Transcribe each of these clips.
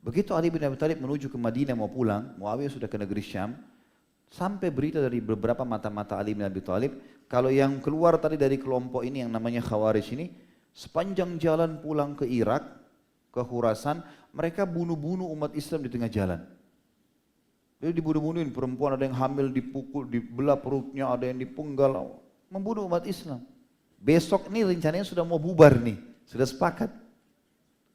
Begitu Ali bin Abi Thalib menuju ke Madinah mau pulang, Muawiyah sudah ke negeri Syam, sampai berita dari beberapa mata-mata Ali bin Abi Thalib, kalau yang keluar tadi dari kelompok ini yang namanya Khawarij ini, sepanjang jalan pulang ke Irak, ke Khurasan, mereka bunuh-bunuh umat Islam di tengah jalan. Jadi dibunuh-bunuhin perempuan, ada yang hamil dipukul, dibelah perutnya, ada yang dipenggal, membunuh umat Islam. Besok ini rencananya sudah mau bubar nih, sudah sepakat.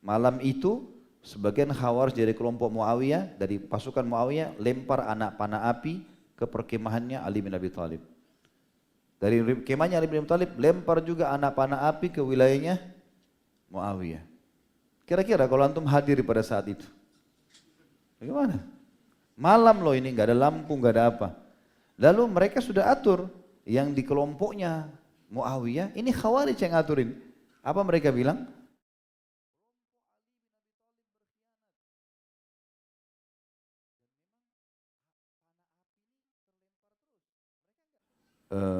Malam itu sebagian Khawarij dari kelompok Muawiyah, dari pasukan Muawiyah, lempar anak panah api ke perkemahannya Ali bin Abi Thalib. Dari kemahnya Ali bin Abi Thalib, lempar juga anak panah api ke wilayahnya Muawiyah. Kira-kira kalau antum hadir pada saat itu, bagaimana? Malam loh ini, nggak ada lampu, nggak ada apa. Lalu mereka sudah atur, yang di kelompoknya Muawiyah, ini Khawarij yang aturin. Apa mereka bilang?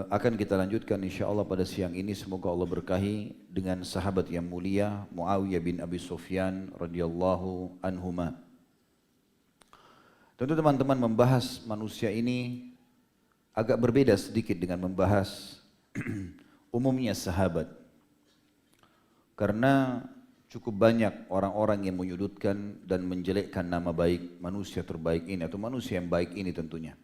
Akan kita lanjutkan insya Allah pada siang ini. Semoga Allah berkahi dengan sahabat yang mulia Muawiyah bin Abi Sufyan radhiyallahu anhuma. Tentu teman-teman membahas manusia ini agak berbeda sedikit dengan membahas umumnya sahabat. Karena cukup banyak orang-orang yang menyudutkan dan menjelekkan nama baik manusia terbaik ini atau manusia yang baik ini tentunya.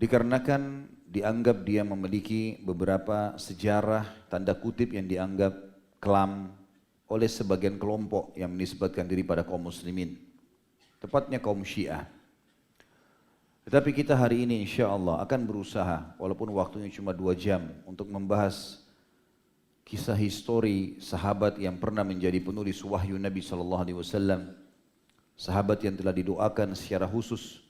Dikarenakan dianggap dia memiliki beberapa sejarah tanda kutip yang dianggap kelam oleh sebagian kelompok yang menisbatkan diri pada kaum muslimin, tepatnya kaum Syiah. Tetapi kita hari ini insya Allah akan berusaha, walaupun waktunya cuma 2 jam, untuk membahas kisah histori sahabat yang pernah menjadi penulis wahyu Nabi SAW, sahabat yang telah didoakan secara khusus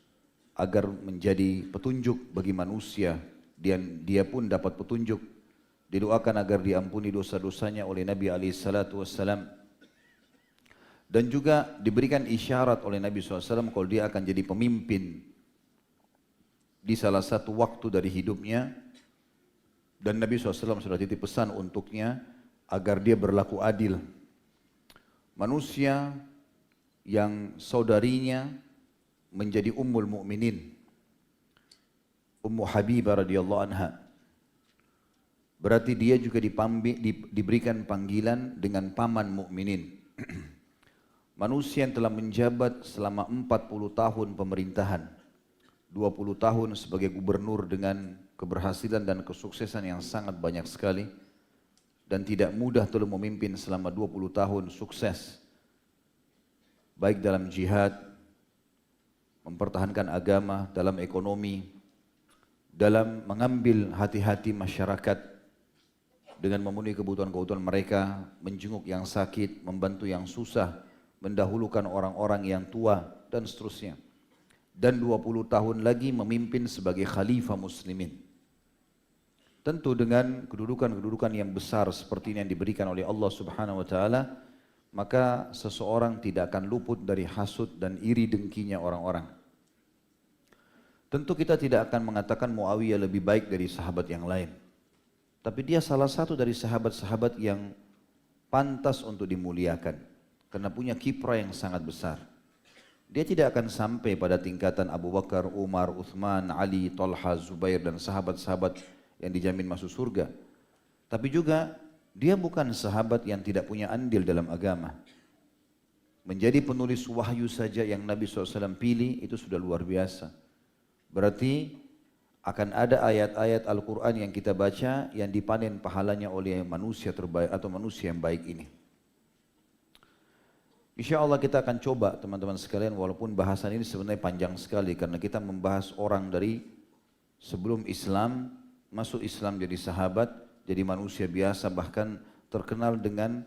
agar menjadi petunjuk bagi manusia, dan dia pun dapat petunjuk, didoakan agar diampuni dosa-dosanya oleh Nabi SAW, dan juga diberikan isyarat oleh Nabi SAW kalau dia akan jadi pemimpin di salah satu waktu dari hidupnya, dan Nabi SAW sudah titip pesan untuknya agar dia berlaku adil. Manusia yang saudarinya menjadi Ummul Mukminin, Ummu Habibah radhiyallahu anha, berarti dia juga diberikan panggilan dengan paman mukminin. Manusia yang telah menjabat selama 40 tahun pemerintahan, 20 tahun sebagai gubernur dengan keberhasilan dan kesuksesan yang sangat banyak sekali, dan tidak mudah telah memimpin selama 20 tahun sukses, baik dalam jihad, mempertahankan agama, dalam ekonomi, dalam mengambil hati-hati masyarakat dengan memenuhi kebutuhan-kebutuhan mereka, menjenguk yang sakit, membantu yang susah, mendahulukan orang-orang yang tua, dan seterusnya. Dan 20 tahun lagi memimpin sebagai khalifah muslimin. Tentu dengan kedudukan-kedudukan yang besar seperti ini yang diberikan oleh Allah Subhanahu wa taala, maka seseorang tidak akan luput dari hasud dan iri dengkinya orang-orang. Tentu kita tidak akan mengatakan Muawiyah lebih baik dari sahabat yang lain, tapi dia salah satu dari sahabat-sahabat yang pantas untuk dimuliakan karena punya kiprah yang sangat besar. Dia tidak akan sampai pada tingkatan Abu Bakar, Umar, Uthman, Ali, Talha, Zubair dan sahabat-sahabat yang dijamin masuk surga. Tapi juga dia bukan sahabat yang tidak punya andil dalam agama. Menjadi penulis wahyu saja yang Nabi SAW pilih itu sudah luar biasa. Berarti akan ada ayat-ayat Al-Quran yang kita baca yang dipanen pahalanya oleh manusia terbaik atau manusia yang baik ini. Insya Allah kita akan coba teman-teman sekalian, walaupun bahasan ini sebenarnya panjang sekali karena kita membahas orang dari sebelum Islam, masuk Islam jadi sahabat, jadi manusia biasa, bahkan terkenal dengan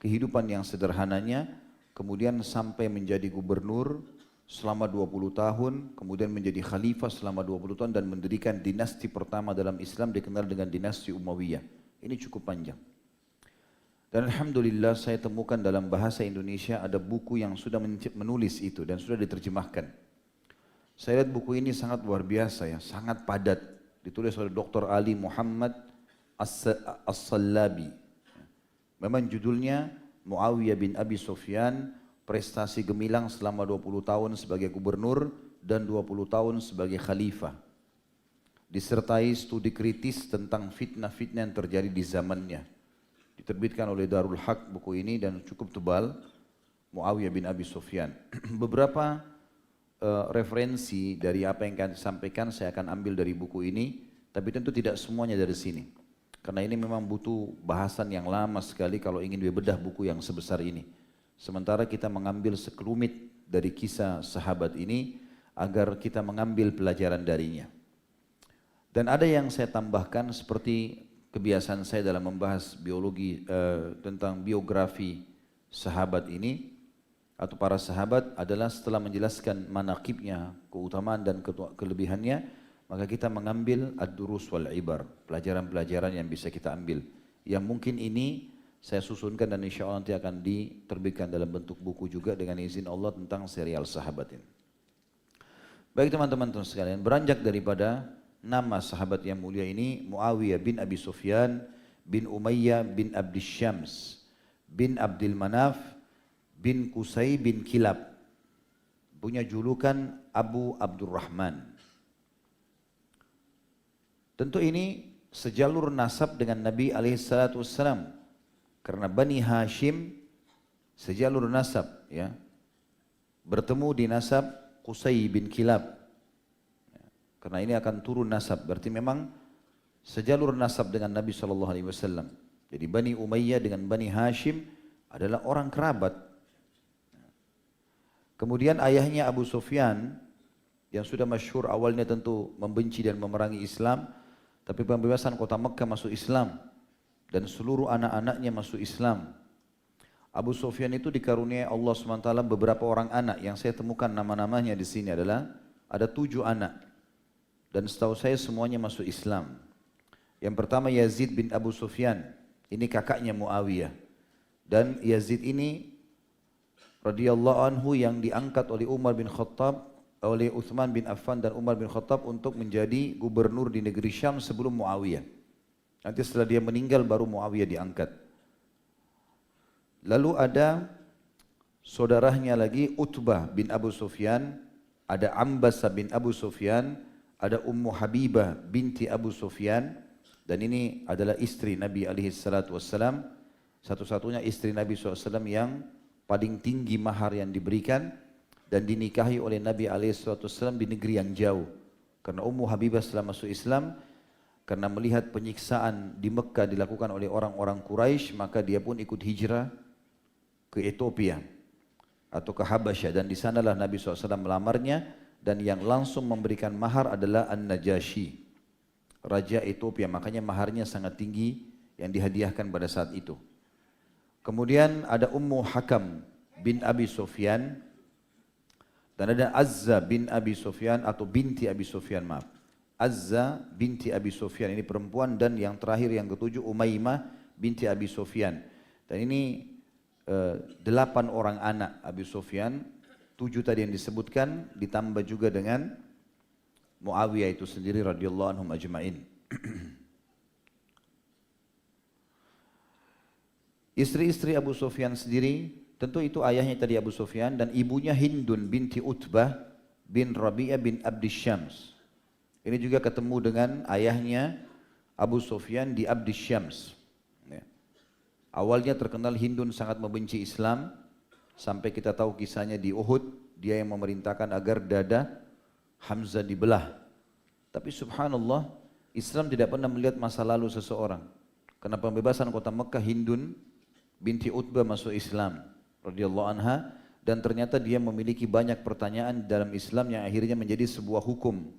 kehidupan yang sederhananya, kemudian sampai menjadi gubernur selama 20 tahun, kemudian menjadi khalifah selama 20 tahun dan mendirikan dinasti pertama dalam Islam dikenal dengan dinasti Umayyah. Ini cukup panjang. Dan alhamdulillah saya temukan dalam bahasa Indonesia ada buku yang sudah menulis itu dan sudah diterjemahkan. Saya lihat buku ini sangat luar biasa ya, sangat padat. Ditulis oleh Dr. Ali Muhammad As-Sallabi. Memang judulnya Muawiyah bin Abi Sufyan, prestasi gemilang selama 20 tahun sebagai gubernur dan 20 tahun sebagai khalifah. Disertai studi kritis tentang fitnah-fitnah yang terjadi di zamannya. Diterbitkan oleh Darul Haq buku ini dan cukup tebal, Muawiyah bin Abi Sufyan. Beberapa referensi dari apa yang akan disampaikan saya akan ambil dari buku ini, tapi tentu tidak semuanya dari sini. Karena ini memang butuh bahasan yang lama sekali kalau ingin dibedah buku yang sebesar ini. Sementara kita mengambil sekelumit dari kisah sahabat ini agar kita mengambil pelajaran darinya. Dan ada yang saya tambahkan seperti kebiasaan saya dalam membahas biologi tentang biografi sahabat ini atau para sahabat adalah setelah menjelaskan manaqibnya, keutamaan dan kelebihannya, maka kita mengambil ad-durus wal ibar, pelajaran-pelajaran yang bisa kita ambil. Yang mungkin ini saya susunkan dan insya Allah nanti akan diterbitkan dalam bentuk buku juga dengan izin Allah tentang serial sahabat ini. Baik teman-teman sekalian, beranjak daripada nama sahabat yang mulia ini, Muawiyah bin Abi Sufyan bin Umayyah bin Abdis Syams bin Abdul Manaf bin Qusay bin Kilab, punya julukan Abu Abdurrahman. Tentu ini sejalur nasab dengan Nabi SAW. Karena Bani Hashim sejalur nasab, ya, bertemu di nasab Qusay bin Kilab. Karena ini akan turun nasab, berarti memang sejalur nasab dengan Nabi SAW. Jadi Bani Umayyah dengan Bani Hashim adalah orang kerabat. Kemudian ayahnya Abu Sufyan yang sudah masyhur awalnya tentu membenci dan memerangi Islam, tapi pembebasan kota Mekah masuk Islam. Dan seluruh anak-anaknya masuk Islam. Abu Sufyan itu dikaruniai Allah SWT beberapa orang anak yang saya temukan nama-namanya di sini adalah ada 7 anak. Dan setahu saya semuanya masuk Islam. Yang pertama Yazid bin Abu Sufyan, ini kakaknya Muawiyah. Dan Yazid ini radhiyallahu anhu yang diangkat oleh Umar bin Khattab, oleh Uthman bin Affan dan Umar bin Khattab untuk menjadi gubernur di negeri Syam sebelum Muawiyah. Nanti setelah dia meninggal baru Muawiyah diangkat. Lalu ada saudaranya lagi Utbah bin Abu Sufyan, ada Ambas bin Abu Sufyan, ada Ummu Habibah binti Abu Sufyan, dan ini adalah istri Nabi SAW, satu-satunya istri Nabi SAW yang paling tinggi mahar yang diberikan dan dinikahi oleh Nabi SAW di negeri yang jauh. Karena Ummu Habibah setelah masuk Islam, karena melihat penyiksaan di Mekah dilakukan oleh orang-orang Quraisy, maka dia pun ikut hijrah ke Ethiopia atau ke Habasyah, dan di sanalah Nabi SAW melamarnya, dan yang langsung memberikan mahar adalah An-Najasyi, raja Ethiopia. Makanya maharnya sangat tinggi yang dihadiahkan pada saat itu. Kemudian ada Ummu Hakam bin Abi Sufyan, dan ada Azza bin Abi Sufyan atau binti Abi Sufyan, maaf. Azza binti Abi Sufyan, ini perempuan, dan yang terakhir yang ketujuh Umaymah binti Abi Sufyan. Dan ini 8 orang anak Abi Sufyan, 7 tadi yang disebutkan, ditambah juga dengan Muawiyah itu sendiri radhiyallahu anhum ajma'in. Istri-istri Abu Sufyan sendiri, tentu itu ayahnya tadi Abu Sufyan, dan ibunya Hindun binti Utbah bin Rabi'ah bin Abdis Syams. Ini juga ketemu dengan ayahnya Abu Sufyan di Abdis Syams. Ya. Awalnya terkenal Hindun sangat membenci Islam, sampai kita tahu kisahnya di Uhud, dia yang memerintahkan agar dada Hamzah dibelah. Tapi subhanallah, Islam tidak pernah melihat masa lalu seseorang. Karena pembebasan kota Mekah, Hindun binti Utbah masuk Islam radhiyallahu anha, dan ternyata dia memiliki banyak pertanyaan dalam Islam yang akhirnya menjadi sebuah hukum.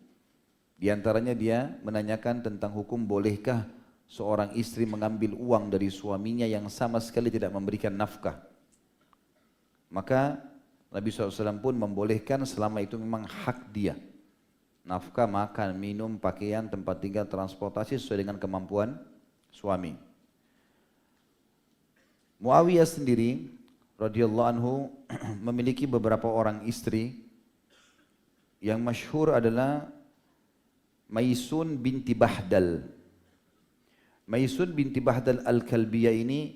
Di antaranya dia menanyakan tentang hukum bolehkah seorang istri mengambil uang dari suaminya yang sama sekali tidak memberikan nafkah. Maka Nabi SAW pun membolehkan selama itu memang hak dia. Nafkah, makan, minum, pakaian, tempat tinggal, transportasi sesuai dengan kemampuan suami. Muawiyah sendiri radhiyallahu anhu memiliki beberapa orang istri. Yang masyhur adalah Maisun binti Bahdal. Maisun binti Bahdal Al-Kalbiyah ini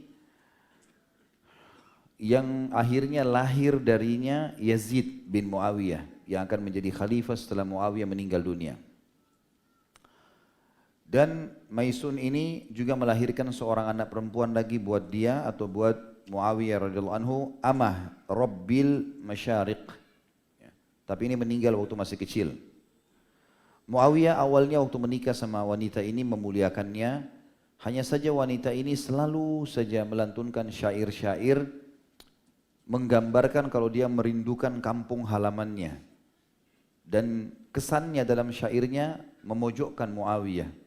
yang akhirnya lahir darinya Yazid bin Muawiyah yang akan menjadi khalifah setelah Muawiyah meninggal dunia. Dan Maisun ini juga melahirkan seorang anak perempuan lagi buat dia atau buat Muawiyah radhiyallahu anhu, Amah Rabbil Masyariq. Ya. Tapi ini meninggal waktu masih kecil. Muawiyah awalnya waktu menikah sama wanita ini memuliakannya, hanya saja wanita ini selalu saja melantunkan syair-syair menggambarkan kalau dia merindukan kampung halamannya. Dan kesannya dalam syairnya memojokkan Muawiyah.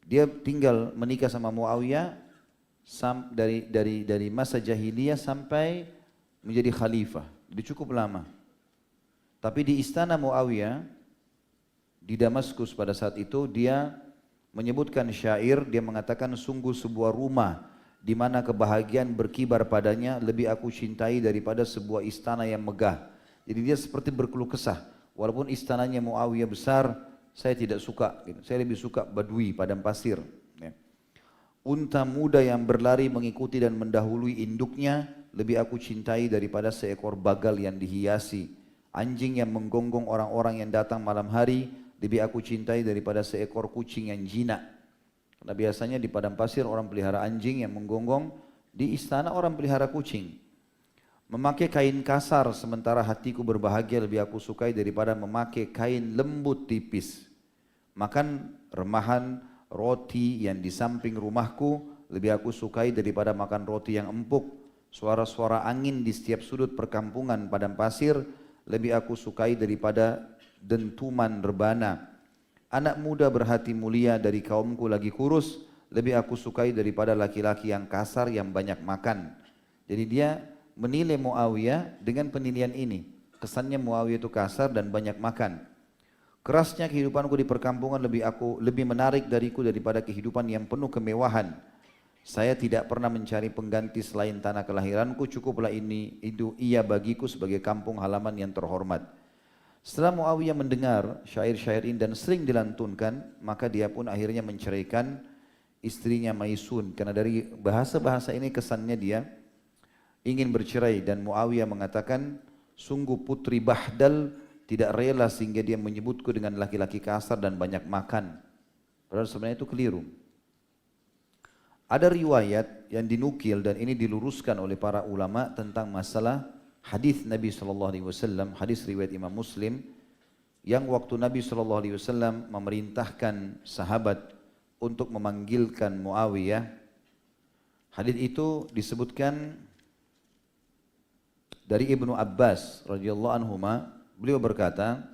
Dia tinggal menikah sama Muawiyah dari masa jahiliyah sampai menjadi khalifah. Dia cukup lama. Tapi di istana Muawiyah di Damaskus pada saat itu dia menyebutkan syair, dia mengatakan sungguh sebuah rumah di mana kebahagiaan berkibar padanya lebih aku cintai daripada sebuah istana yang megah. Jadi dia seperti berkeluh kesah, walaupun istananya Muawiyah besar, saya tidak suka, saya lebih suka badui, padang pasir. Unta muda yang berlari mengikuti dan mendahului induknya lebih aku cintai daripada seekor bagal yang dihiasi. Anjing yang menggonggong orang-orang yang datang malam hari lebih aku cintai daripada seekor kucing yang jinak. Karena biasanya di padang pasir orang pelihara anjing yang menggonggong, di istana orang pelihara kucing. Memakai kain kasar sementara hatiku berbahagia lebih aku sukai daripada memakai kain lembut tipis. Makan remahan roti yang di samping rumahku lebih aku sukai daripada makan roti yang empuk. Suara-suara angin di setiap sudut perkampungan padang pasir lebih aku sukai daripada dentuman rebana. Anak muda berhati mulia dari kaumku lagi kurus lebih aku sukai daripada laki-laki yang kasar yang banyak makan. Jadi dia menilai Muawiyah dengan penilaian ini. Kesannya Muawiyah itu kasar dan banyak makan. Kerasnya kehidupanku di perkampungan lebih menarik dariku daripada kehidupan yang penuh kemewahan. Saya tidak pernah mencari pengganti selain tanah kelahiranku, cukuplah itu ia bagiku sebagai kampung halaman yang terhormat. Setelah Muawiyah mendengar syair-syair ini dan sering dilantunkan, maka dia pun akhirnya menceraikan istrinya Maisun. Karena dari bahasa-bahasa ini kesannya dia ingin bercerai, dan Muawiyah mengatakan, sungguh putri Bahdal tidak rela sehingga dia menyebutku dengan laki-laki kasar dan banyak makan. Padahal sebenarnya itu keliru. Ada riwayat yang dinukil dan ini diluruskan oleh para ulama tentang masalah hadis Nabi SAW, hadis riwayat Imam Muslim, yang waktu Nabi SAW memerintahkan sahabat untuk memanggilkan Muawiyah. Hadis itu disebutkan dari Ibnu Abbas radhiyallahu anhuma, beliau berkata,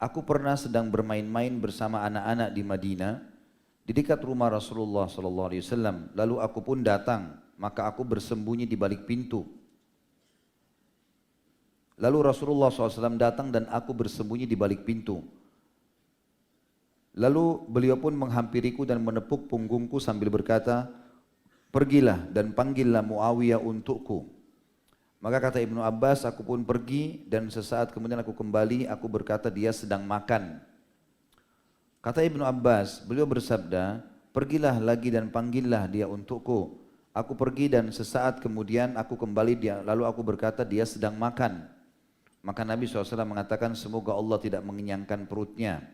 aku pernah sedang bermain-main bersama anak-anak di Madinah di dekat rumah Rasulullah SAW. Lalu aku pun datang, maka aku bersembunyi di balik pintu. Lalu Rasulullah SAW datang dan aku bersembunyi di balik pintu. Lalu beliau pun menghampiriku dan menepuk punggungku sambil berkata, pergilah dan panggillah Muawiyah untukku. Maka kata Ibnu Abbas, aku pun pergi dan sesaat kemudian aku kembali, aku berkata dia sedang makan. Kata Ibnu Abbas, beliau bersabda, pergilah lagi dan panggillah dia untukku. Aku pergi dan sesaat kemudian aku kembali, lalu aku berkata dia sedang makan. Maka Nabi SAW mengatakan, semoga Allah tidak mengenyangkan perutnya.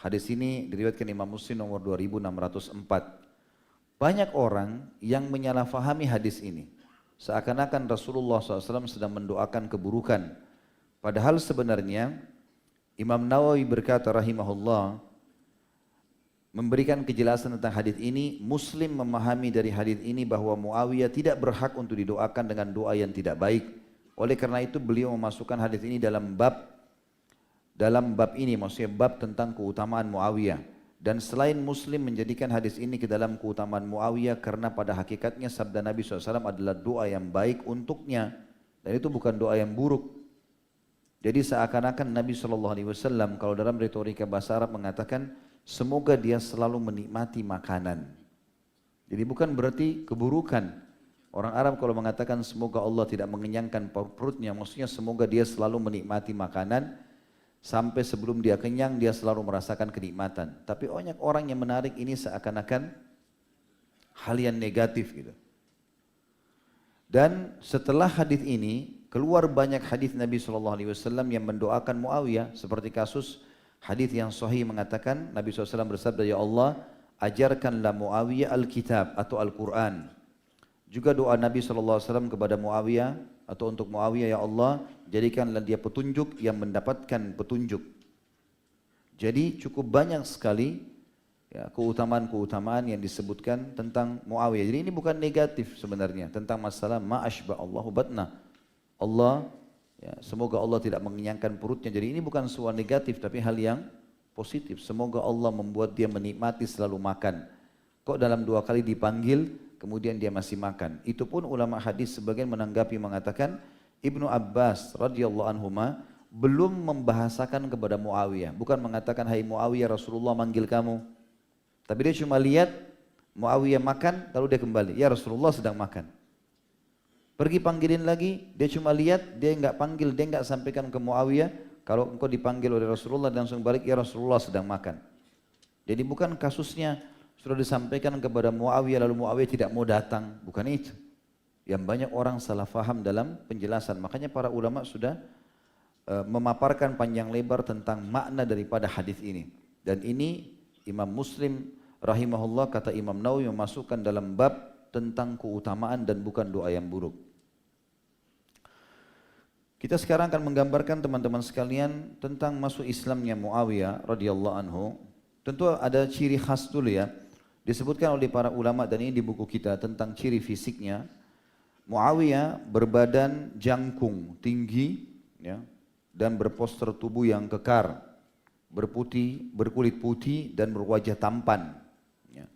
Hadis ini diriwayatkan Imam Muslim nomor 2604. Banyak orang yang menyalahfahami hadis ini, seakan-akan Rasulullah SAW sedang mendoakan keburukan. Padahal sebenarnya Imam Nawawi berkata rahimahullah, memberikan kejelasan tentang hadis ini, Muslim memahami dari hadis ini bahwa Muawiyah tidak berhak untuk didoakan dengan doa yang tidak baik. Oleh karena itu beliau memasukkan hadis ini dalam bab ini, maksudnya bab tentang keutamaan Muawiyah. Dan selain Muslim menjadikan hadis ini ke dalam keutamaan Muawiyah karena pada hakikatnya sabda Nabi SAW adalah doa yang baik untuknya, dan itu bukan doa yang buruk. Jadi seakan-akan Nabi SAW kalau dalam retorika bahasa Arab mengatakan semoga dia selalu menikmati makanan. Jadi bukan berarti keburukan. Orang Arab kalau mengatakan semoga Allah tidak mengenyangkan perutnya, maksudnya semoga dia selalu menikmati makanan sampai sebelum dia kenyang dia selalu merasakan kenikmatan. Tapi banyak orang yang menarik ini seakan-akan hal yang negatif gitu. Dan setelah hadis ini keluar banyak hadis Nabi SAW yang mendoakan Muawiyah, seperti kasus hadis yang sahih mengatakan Nabi SAW bersabda, ya Allah, ajarkanlah Muawiyah Alkitab atau Al-Quran. Juga doa Nabi SAW kepada Muawiyah atau untuk Muawiyah, ya Allah, jadikanlah dia petunjuk yang mendapatkan petunjuk. Jadi cukup banyak sekali ya, keutamaan-keutamaan yang disebutkan tentang Muawiyah. Jadi ini bukan negatif sebenarnya tentang masalah ma'ashba Allahu batna. Allah, ya, semoga Allah tidak mengenyangkan perutnya. Jadi ini bukan sesuatu negatif tapi hal yang positif. Semoga Allah membuat dia menikmati selalu makan. Kok dalam 2 kali dipanggil kemudian dia masih makan. Itu pun ulama hadis sebagian menanggapi mengatakan Ibnu Abbas radhiyallahu anhuma belum membahasakan kepada Muawiyah. Bukan mengatakan, hai Muawiyah, Rasulullah manggil kamu. Tapi dia cuma lihat Muawiyah makan lalu dia kembali. Ya Rasulullah sedang makan. Pergi panggilin lagi, dia cuma lihat, dia enggak panggil, dia enggak sampaikan ke Muawiyah. Kalau engkau dipanggil oleh Rasulullah dan langsung balik, ya Rasulullah sedang makan. Jadi bukan kasusnya sudah disampaikan kepada Muawiyah lalu Muawiyah tidak mau datang, bukan itu. Yang banyak orang salah faham dalam penjelasan. Makanya para ulama sudah memaparkan panjang lebar tentang makna daripada hadis ini. Dan ini Imam Muslim rahimahullah, kata Imam Nawawi, memasukkan dalam bab tentang keutamaan dan bukan doa yang buruk. Kita sekarang akan menggambarkan teman-teman sekalian tentang masuk Islamnya Muawiyah radhiyallahu anhu. Tentu ada ciri khas dulu ya. Disebutkan oleh para ulama dan ini di buku kita tentang ciri fisiknya. Muawiyah berbadan jangkung, tinggi, ya, dan berpostur tubuh yang kekar, berputih, berkulit putih dan berwajah tampan. Ya.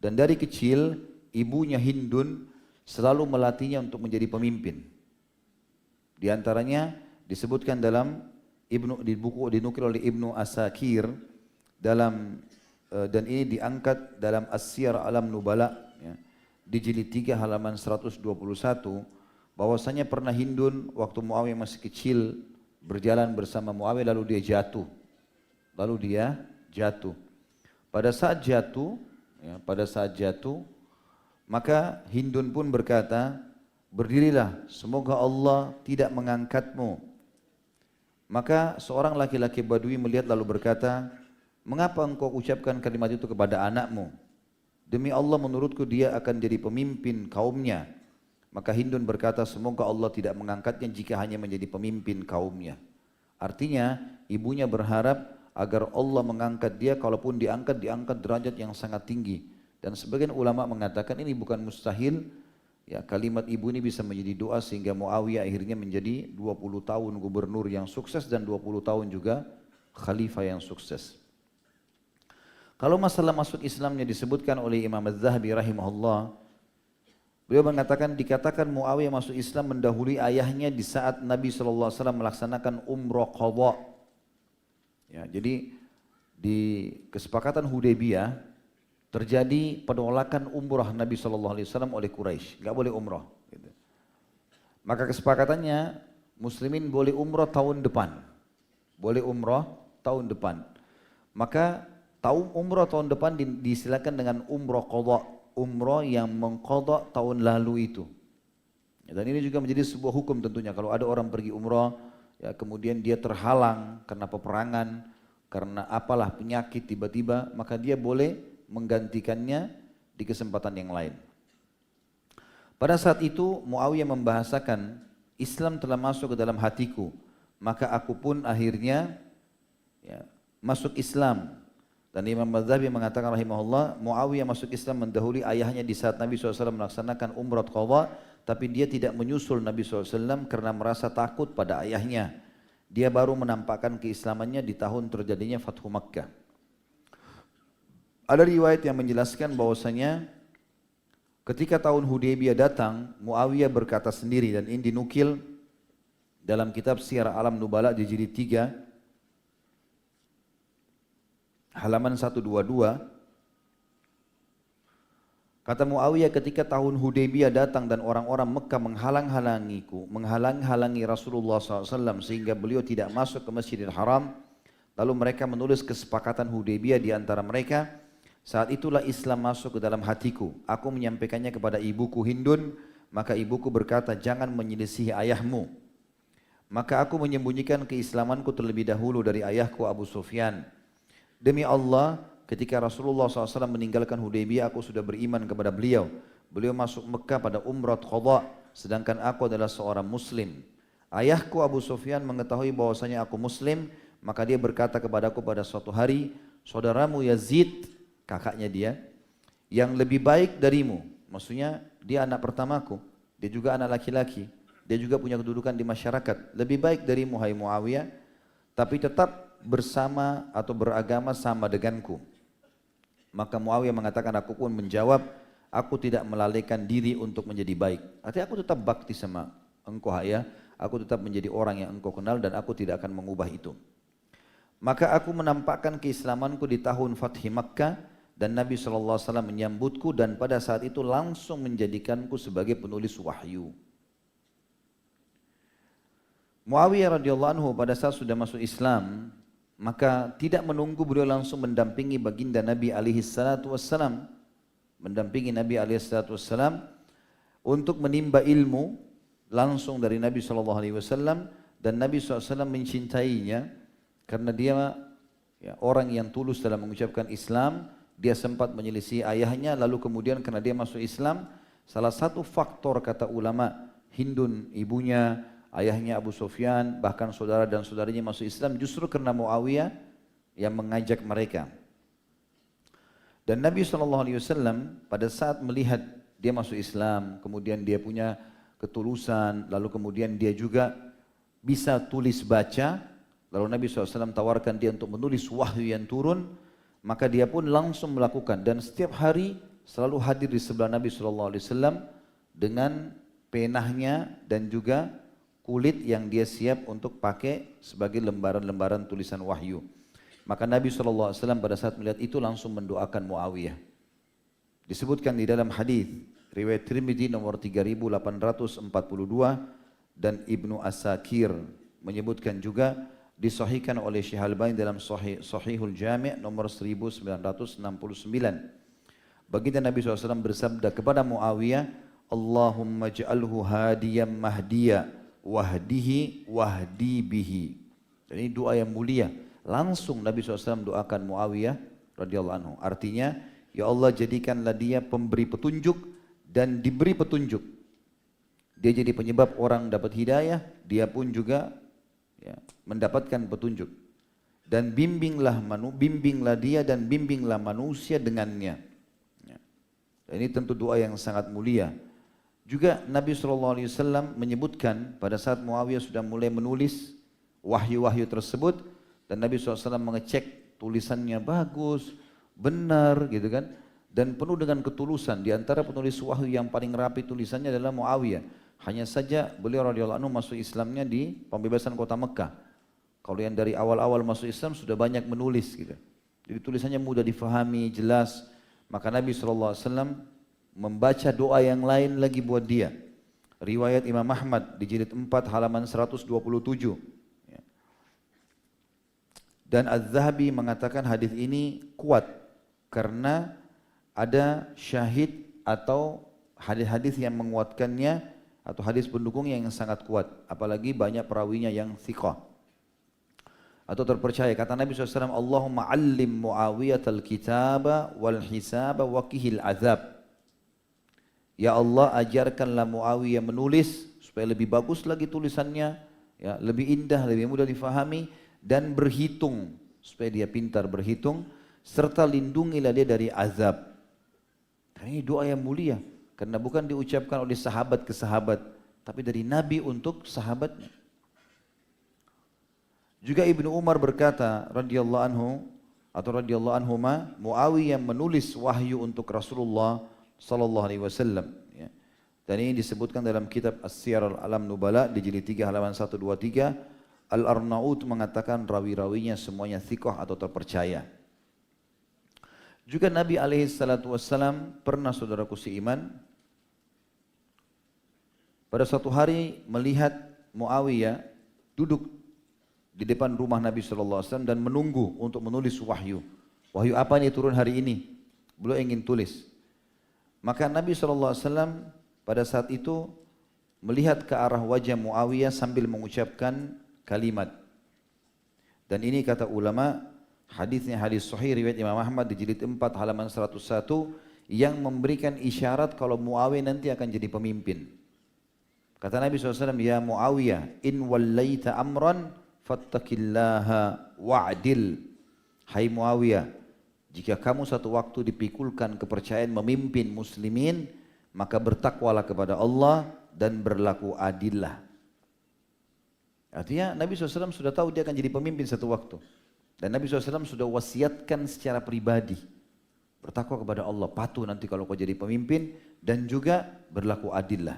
Dan dari kecil ibunya Hindun selalu melatihnya untuk menjadi pemimpin. Di antaranya disebutkan dalam di buku dinukil oleh Ibnu Asakir dalam dan ini diangkat dalam As-Siyar Alam Nubala ya, di jilid 3 halaman 121 bahwasanya pernah Hindun waktu Muawiyah masih kecil berjalan bersama Muawiyah lalu dia jatuh. Pada saat jatuh maka Hindun pun berkata, berdirilah, semoga Allah tidak mengangkatmu. Maka seorang laki-laki Badui melihat lalu berkata, mengapa engkau ucapkan kalimat itu kepada anakmu? Demi Allah menurutku dia akan jadi pemimpin kaumnya. Maka Hindun berkata, semoga Allah tidak mengangkatnya jika hanya menjadi pemimpin kaumnya. Artinya ibunya berharap agar Allah mengangkat dia, kalaupun diangkat derajat yang sangat tinggi. Dan sebagian ulama mengatakan ini bukan mustahil. Ya, kalimat ibu ini bisa menjadi doa sehingga Muawiyah akhirnya menjadi 20 tahun gubernur yang sukses dan 20 tahun juga khalifah yang sukses. Kalau masalah masuk Islamnya disebutkan oleh Imam Az-Zahabi rahimahullah, beliau mengatakan dikatakan Muawiyah masuk Islam mendahului ayahnya di saat Nabi SAW melaksanakan umrah qadha. Ya, jadi di kesepakatan Hudaybiyah terjadi penolakan umrah Nabi SAW oleh Quraisy, nggak boleh umrah. Gitu. Maka kesepakatannya Muslimin boleh umrah tahun depan, Maka umrah tahun depan disilakan dengan umrah qadha, umrah yang mengqadha tahun lalu itu. Dan ini juga menjadi sebuah hukum tentunya. Kalau ada orang pergi umrah, ya, kemudian dia terhalang karena peperangan, karena apalah penyakit tiba-tiba, maka dia boleh menggantikannya di kesempatan yang lain. Pada saat itu Muawiyah membahasakan, Islam telah masuk ke dalam hatiku, maka aku pun akhirnya ya, masuk Islam. Dan Imam Az-Zahabi mengatakan rahimahullah, Muawiyah masuk Islam mendahului ayahnya di saat Nabi SAW melaksanakan umrah qadha, tapi dia tidak menyusul Nabi SAW karena merasa takut pada ayahnya. Dia baru menampakkan keislamannya di tahun terjadinya Fathu Makkah. Ada riwayat yang menjelaskan bahwasanya ketika tahun Hudaybiyah datang, Muawiyah berkata sendiri, dan ini dinukil dalam kitab Siyar Alam Nubala di jilid 3 halaman 122. Kata Muawiyah, ketika tahun Hudaybiyah datang dan orang-orang Mekah menghalang-halangi Rasulullah SAW sehingga beliau tidak masuk ke Masjidil Haram, lalu mereka menulis kesepakatan Hudaybiyah di antara mereka. Saat itulah Islam masuk ke dalam hatiku. Aku menyampaikannya kepada ibuku Hindun, Maka ibuku berkata, jangan menyelisihi ayahmu. Maka aku menyembunyikan keislamanku terlebih dahulu dari ayahku Abu Sufyan. Demi Allah, ketika Rasulullah SAW meninggalkan Hudaybiyah, aku sudah beriman kepada beliau. Beliau masuk Mekah pada umrah qadha, sedangkan aku adalah seorang muslim. Ayahku Abu Sufyan mengetahui bahwasanya aku muslim, maka dia berkata kepadaku pada suatu hari, saudaramu Yazid, kakaknya dia, yang lebih baik darimu. Maksudnya dia anak pertamaku, dia juga anak laki-laki, dia juga punya kedudukan di masyarakat. Lebih baik darimu hai Muawiyah, tapi tetap bersama atau beragama sama denganku. Maka Muawiyah mengatakan, aku pun menjawab, aku tidak melalaikan diri untuk menjadi baik. Artinya aku tetap bakti sama engkau ayah, aku tetap menjadi orang yang engkau kenal dan aku tidak akan mengubah itu. Maka aku menampakkan keislamanku di tahun Fathi Makkah dan Nabi SAW menyambutku dan pada saat itu langsung menjadikanku sebagai penulis wahyu. Muawiyah radhiyallahu anhu pada saat sudah masuk Islam, maka tidak menunggu, beliau langsung mendampingi baginda Nabi alaihi salatu wassalam, mendampingi Nabi alaihi salatu wassalam untuk menimba ilmu langsung dari Nabi SAW, dan Nabi SAW mencintainya karena dia orang yang tulus dalam mengucapkan Islam. Dia sempat menyelisih ayahnya, lalu kemudian karena dia masuk Islam, salah satu faktor kata ulama, Hindun ibunya, ayahnya Abu Sufyan, bahkan saudara dan saudarinya masuk Islam justru karena Muawiyah yang mengajak mereka. Dan Nabi SAW pada saat melihat dia masuk Islam, kemudian dia punya ketulusan, lalu kemudian dia juga bisa tulis baca, lalu Nabi SAW tawarkan dia untuk menulis wahyu yang turun, maka dia pun langsung melakukan dan setiap hari selalu hadir di sebelah Nabi SAW dengan penahnya dan juga kulit yang dia siap untuk pakai sebagai lembaran-lembaran tulisan wahyu. Maka Nabi SAW pada saat melihat itu langsung mendoakan Muawiyah. Disebutkan di dalam hadis riwayat Tirmidzi nomor 3842 dan Ibnu Asakir menyebutkan juga, disahihkan oleh Syekh Al-Albani dalam Sahihul Jami' nomor 1969. Baginda Nabi SAW bersabda kepada Muawiyah, Allahumma ja'alhu hadiyam mahdiya wahdihi wahdi bihi. Dan ini doa yang mulia. Langsung Nabi SAW doakan Muawiyah radhiyallahu anhu. Artinya, ya Allah jadikanlah dia pemberi petunjuk dan diberi petunjuk. Dia jadi penyebab orang dapat hidayah, dia pun juga mendapatkan petunjuk. Dan bimbinglah dia dan bimbinglah manusia dengannya. Dan ini tentu doa yang sangat mulia. Juga Nabi SAW menyebutkan pada saat Muawiyah sudah mulai menulis wahyu-wahyu tersebut, dan Nabi SAW mengecek tulisannya bagus, benar gitu kan, dan penuh dengan ketulusan. Di antara penulis wahyu yang paling rapi tulisannya adalah Muawiyah. Hanya saja beliau radhiyallahu anhu masuk Islamnya di pembebasan kota Mekah. Kalau yang dari awal-awal masuk Islam sudah banyak menulis gitu. Jadi tulisannya mudah difahami, jelas. Maka Nabi SAW membaca doa yang lain lagi buat dia. Riwayat Imam Ahmad di jilid 4 halaman 127. Dan Az-Zahabi mengatakan hadis ini kuat karena ada syahid atau hadis-hadis yang menguatkannya atau hadis pendukungnya yang sangat kuat, apalagi banyak perawinya yang thiqah atau terpercaya. Kata Nabi SAW, Allahumma allim Muawiyatal kitaba wal hisaba wa qihil azab. Ya Allah, ajarkanlah Muawiyah menulis supaya lebih bagus lagi tulisannya, ya, lebih indah, lebih mudah difahami, dan berhitung supaya dia pintar berhitung, serta lindungilah dia dari azab. Dan ini doa yang mulia karena bukan diucapkan oleh sahabat ke sahabat, tapi dari Nabi untuk sahabatnya. Juga Ibnu Umar berkata radhiyallahu anhu atau radhiyallahu anhuma, Muawiyah menulis wahyu untuk Rasulullah sallallahu alaihi wasallam, ya. Dan ini disebutkan dalam kitab As-Siyar Al-Alam Nubala di jilid 3 halaman 123. Al-Arnaud mengatakan rawi-rawinya semuanya thiqah atau terpercaya. Juga Nabi alaihi salatu wassalam pernah, saudaraku seiman, pada suatu hari melihat Muawiyah duduk di depan rumah Nabi SAW dan menunggu untuk menulis wahyu. Wahyu apa nih turun hari ini? Beliau ingin tulis. Maka Nabi SAW pada saat itu melihat ke arah wajah Muawiyah sambil mengucapkan kalimat. Dan ini kata ulama, hadisnya hadis sahih riwayat Imam Ahmad di jilid 4 halaman 101 yang memberikan isyarat kalau Muawiyah nanti akan jadi pemimpin. Kata Nabi SAW, ya Muawiyah, in wallaita amran fattaqillaha wa'dil. Hai Muawiyah, jika kamu satu waktu dipikulkan kepercayaan memimpin muslimin, maka bertakwalah kepada Allah dan berlaku adillah. Artinya Nabi SAW sudah tahu dia akan jadi pemimpin satu waktu. Dan Nabi SAW sudah wasiatkan secara pribadi. Bertakwa kepada Allah, patuh nanti kalau kau jadi pemimpin, dan juga berlaku adillah.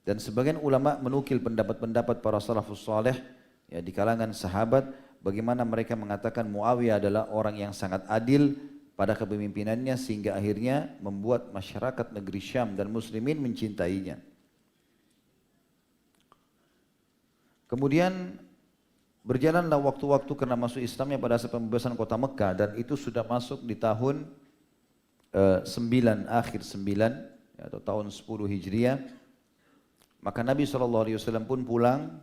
Dan sebagian ulama menukil pendapat-pendapat para salafus saleh ya, di kalangan sahabat, bagaimana mereka mengatakan Muawiyah adalah orang yang sangat adil pada kepemimpinannya sehingga akhirnya membuat masyarakat negeri Syam dan muslimin mencintainya. Kemudian berjalanlah waktu-waktu karena masuk Islamnya pada saat pembebasan kota Mekah, dan itu sudah masuk di tahun 9, akhir 9 atau tahun 10 Hijriah. Maka Nabi SAW pun pulang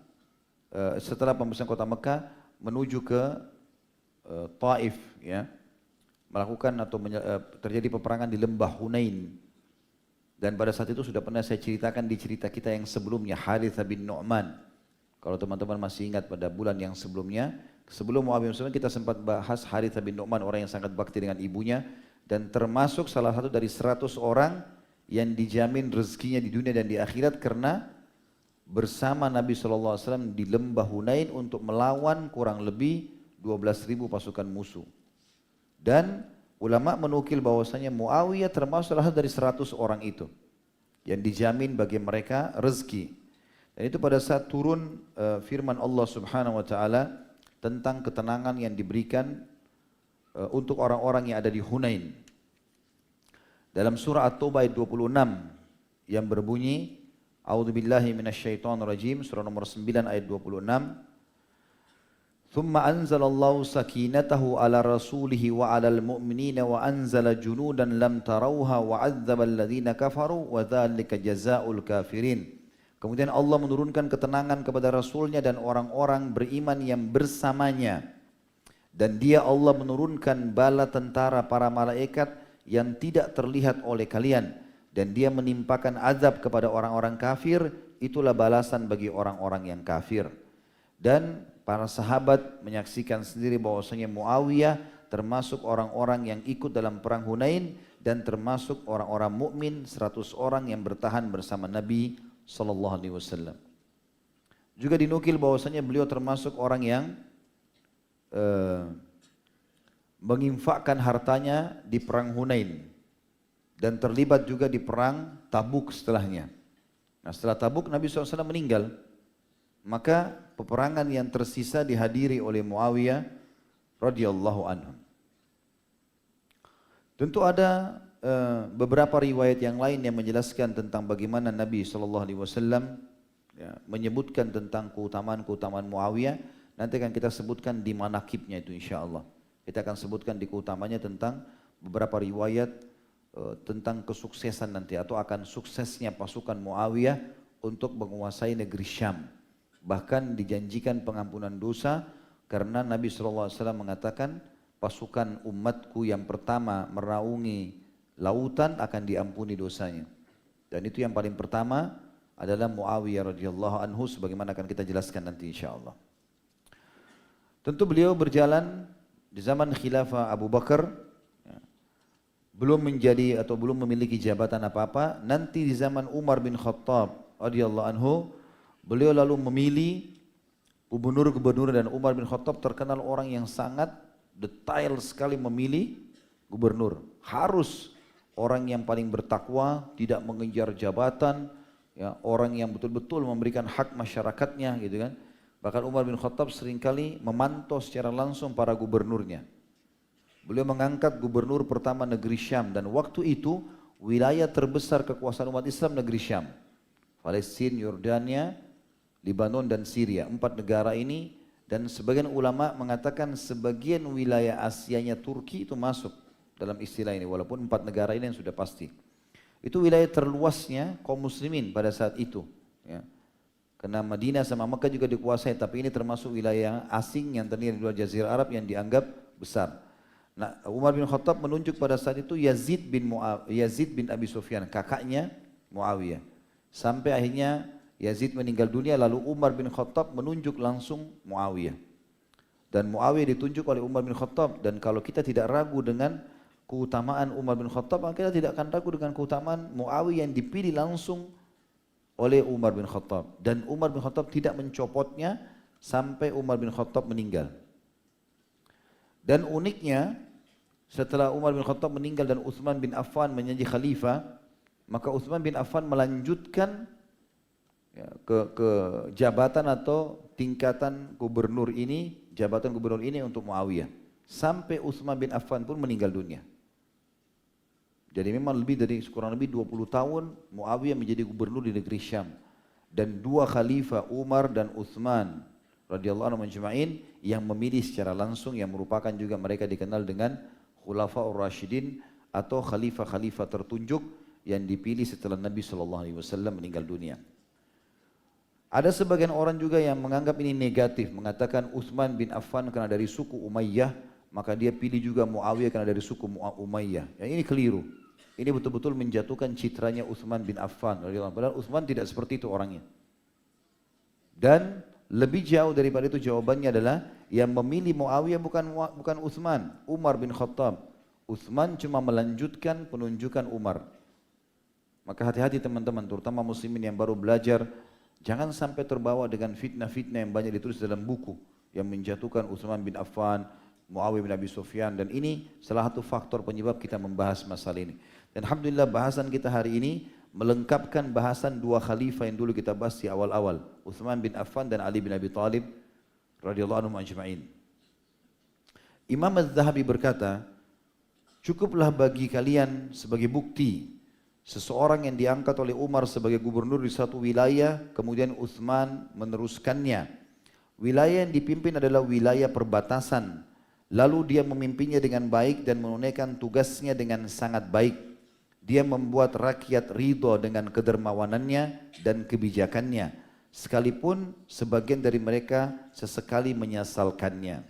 setelah pembebasan kota Mekah menuju ke Taif, ya, melakukan atau terjadi peperangan di lembah Hunain. Dan pada saat itu sudah pernah saya ceritakan di cerita kita yang sebelumnya, Harithah bin Nu'man. Kalau teman-teman masih ingat pada bulan yang sebelumnya, sebelum Muawiyah bin Sufyan kita sempat bahas Harithah bin Nu'man, orang yang sangat bakti dengan ibunya dan termasuk salah satu dari 100 orang yang dijamin rezekinya di dunia dan di akhirat karena bersama Nabi SAW di lembah Hunain untuk melawan kurang lebih 12.000 pasukan musuh. Dan ulama menukil bahwasanya Muawiyah termasuk salah satu dari 100 orang itu yang dijamin bagi mereka rezeki. Dan itu pada saat turun firman Allah Subhanahu wa taala tentang ketenangan yang diberikan untuk orang-orang yang ada di Hunain. Dalam surah At-Taubah ayat 26 yang berbunyi, A'udzubillahi minasyaitonirrajim, surah nomor 9 ayat 26. ثم أنزل الله سكينته على رسوله وعلى المؤمنين وأنزل جنودا لم تروها وعذب الذين كفروا وذلك جزاء الكافرين. Kemudian Allah menurunkan ketenangan kepada Rasulnya dan orang-orang beriman yang bersamanya. Dan dia Allah menurunkan bala tentara para malaikat yang tidak terlihat oleh kalian. Dan dia menimpakan azab kepada orang-orang kafir, itulah balasan bagi orang-orang yang kafir. Dan para sahabat menyaksikan sendiri bahwasanya Muawiyah termasuk orang-orang yang ikut dalam perang Hunain dan termasuk orang-orang mukmin 100 orang yang bertahan bersama Nabi SAW. Juga dinukil bahwasanya beliau termasuk orang yang menginfakkan hartanya di perang Hunain dan terlibat juga di perang Tabuk setelahnya. Nah, setelah Tabuk Nabi SAW meninggal, maka peperangan yang tersisa dihadiri oleh Muawiyah radhiyallahu anhu. Tentu ada beberapa riwayat yang lain yang menjelaskan tentang bagaimana Nabi SAW menyebutkan tentang keutamaan-keutamaan Muawiyah. Nanti akan kita sebutkan di manaqibnya itu insyaAllah. Kita akan sebutkan di keutamanya tentang beberapa riwayat tentang kesuksesan nanti atau akan suksesnya pasukan Muawiyah untuk menguasai negeri Syam. Bahkan dijanjikan pengampunan dosa karena Nabi SAW mengatakan pasukan umatku yang pertama meraungi lautan akan diampuni dosanya. Dan itu yang paling pertama adalah Muawiyah radhiyallahu anhu sebagaimana akan kita jelaskan nanti insyaAllah. Tentu beliau berjalan di zaman khilafah Abu Bakar, belum menjadi atau belum memiliki jabatan apa-apa. Nanti di zaman Umar bin Khattab radhiyallahu anhu, beliau lalu memilih gubernur-gubernur dan Umar bin Khattab terkenal orang yang sangat detail sekali memilih gubernur. Harus orang yang paling bertakwa, tidak mengejar jabatan, ya, orang yang betul-betul memberikan hak masyarakatnya gitu kan. Bahkan Umar bin Khattab seringkali memantau secara langsung para gubernurnya. Beliau mengangkat gubernur pertama negeri Syam dan waktu itu wilayah terbesar kekuasaan umat Islam negeri Syam. Palestina, Yordania, Lebanon dan Syria, 4 negara ini, dan sebagian ulama mengatakan sebagian wilayah Asianya Turki itu masuk dalam istilah ini, walaupun 4 negara ini yang sudah pasti. Itu wilayah terluasnya kaum muslimin pada saat itu. Ya. Karena Madinah sama Mekah juga dikuasai, tapi ini termasuk wilayah asing yang terdiri dari dua jazirah Arab yang dianggap besar. Nah, Umar bin Khattab menunjuk pada saat itu Yazid bin Abi Sufyan, kakaknya Muawiyah. Sampai akhirnya Yazid meninggal dunia, lalu Umar bin Khattab menunjuk langsung Muawiyah. Dan Muawiyah ditunjuk oleh Umar bin Khattab, dan kalau kita tidak ragu dengan keutamaan Umar bin Khattab, maka kita tidak akan ragu dengan keutamaan Muawiyah yang dipilih langsung oleh Umar bin Khattab. Dan Umar bin Khattab tidak mencopotnya sampai Umar bin Khattab meninggal. Dan uniknya, setelah Umar bin Khattab meninggal dan Utsman bin Affan menjadi khalifah, maka Utsman bin Affan melanjutkan ya, ke jabatan atau tingkatan gubernur ini, jabatan gubernur ini untuk Muawiyah. Sampai Utsman bin Affan pun meninggal dunia. Jadi memang kurang lebih 20 tahun Muawiyah menjadi gubernur di negeri Syam. Dan dua khalifah Umar dan Utsman radhiyallahu anhum ajma'in yang memilih secara langsung, yang merupakan juga mereka dikenal dengan Khulafaur Rasyidin atau khalifah-khalifah tertunjuk yang dipilih setelah Nabi SAW meninggal dunia. Ada sebagian orang juga yang menganggap ini negatif, mengatakan Utsman bin Affan karena dari suku Umayyah, maka dia pilih juga Muawiyah karena dari suku Umayyah. Yang ini keliru. Ini betul-betul menjatuhkan citranya Utsman bin Affan. Padahal Utsman tidak seperti itu orangnya. Dan lebih jauh daripada itu jawabannya adalah yang memilih Muawiyah bukan Utsman, Umar bin Khattab. Utsman cuma melanjutkan penunjukan Umar. Maka hati-hati teman-teman, terutama muslimin yang baru belajar, jangan sampai terbawa dengan fitnah-fitnah yang banyak ditulis dalam buku yang menjatuhkan Utsman bin Affan, Muawiyah bin Abi Sufyan, dan ini salah satu faktor penyebab kita membahas masalah ini. Dan alhamdulillah bahasan kita hari ini melengkapkan bahasan dua khalifah yang dulu kita bahas di awal-awal, Utsman bin Affan dan Ali bin Abi Thalib radhiyallahu anhum ajma'in. Imam Az-Zahabi berkata, cukuplah bagi kalian sebagai bukti seseorang yang diangkat oleh Umar sebagai gubernur di satu wilayah, kemudian Utsman meneruskannya. Wilayah yang dipimpin adalah wilayah perbatasan. Lalu dia memimpinnya dengan baik dan menunaikan tugasnya dengan sangat baik. Dia membuat rakyat ridho dengan kedermawanannya dan kebijakannya, sekalipun sebagian dari mereka sesekali menyesalkannya.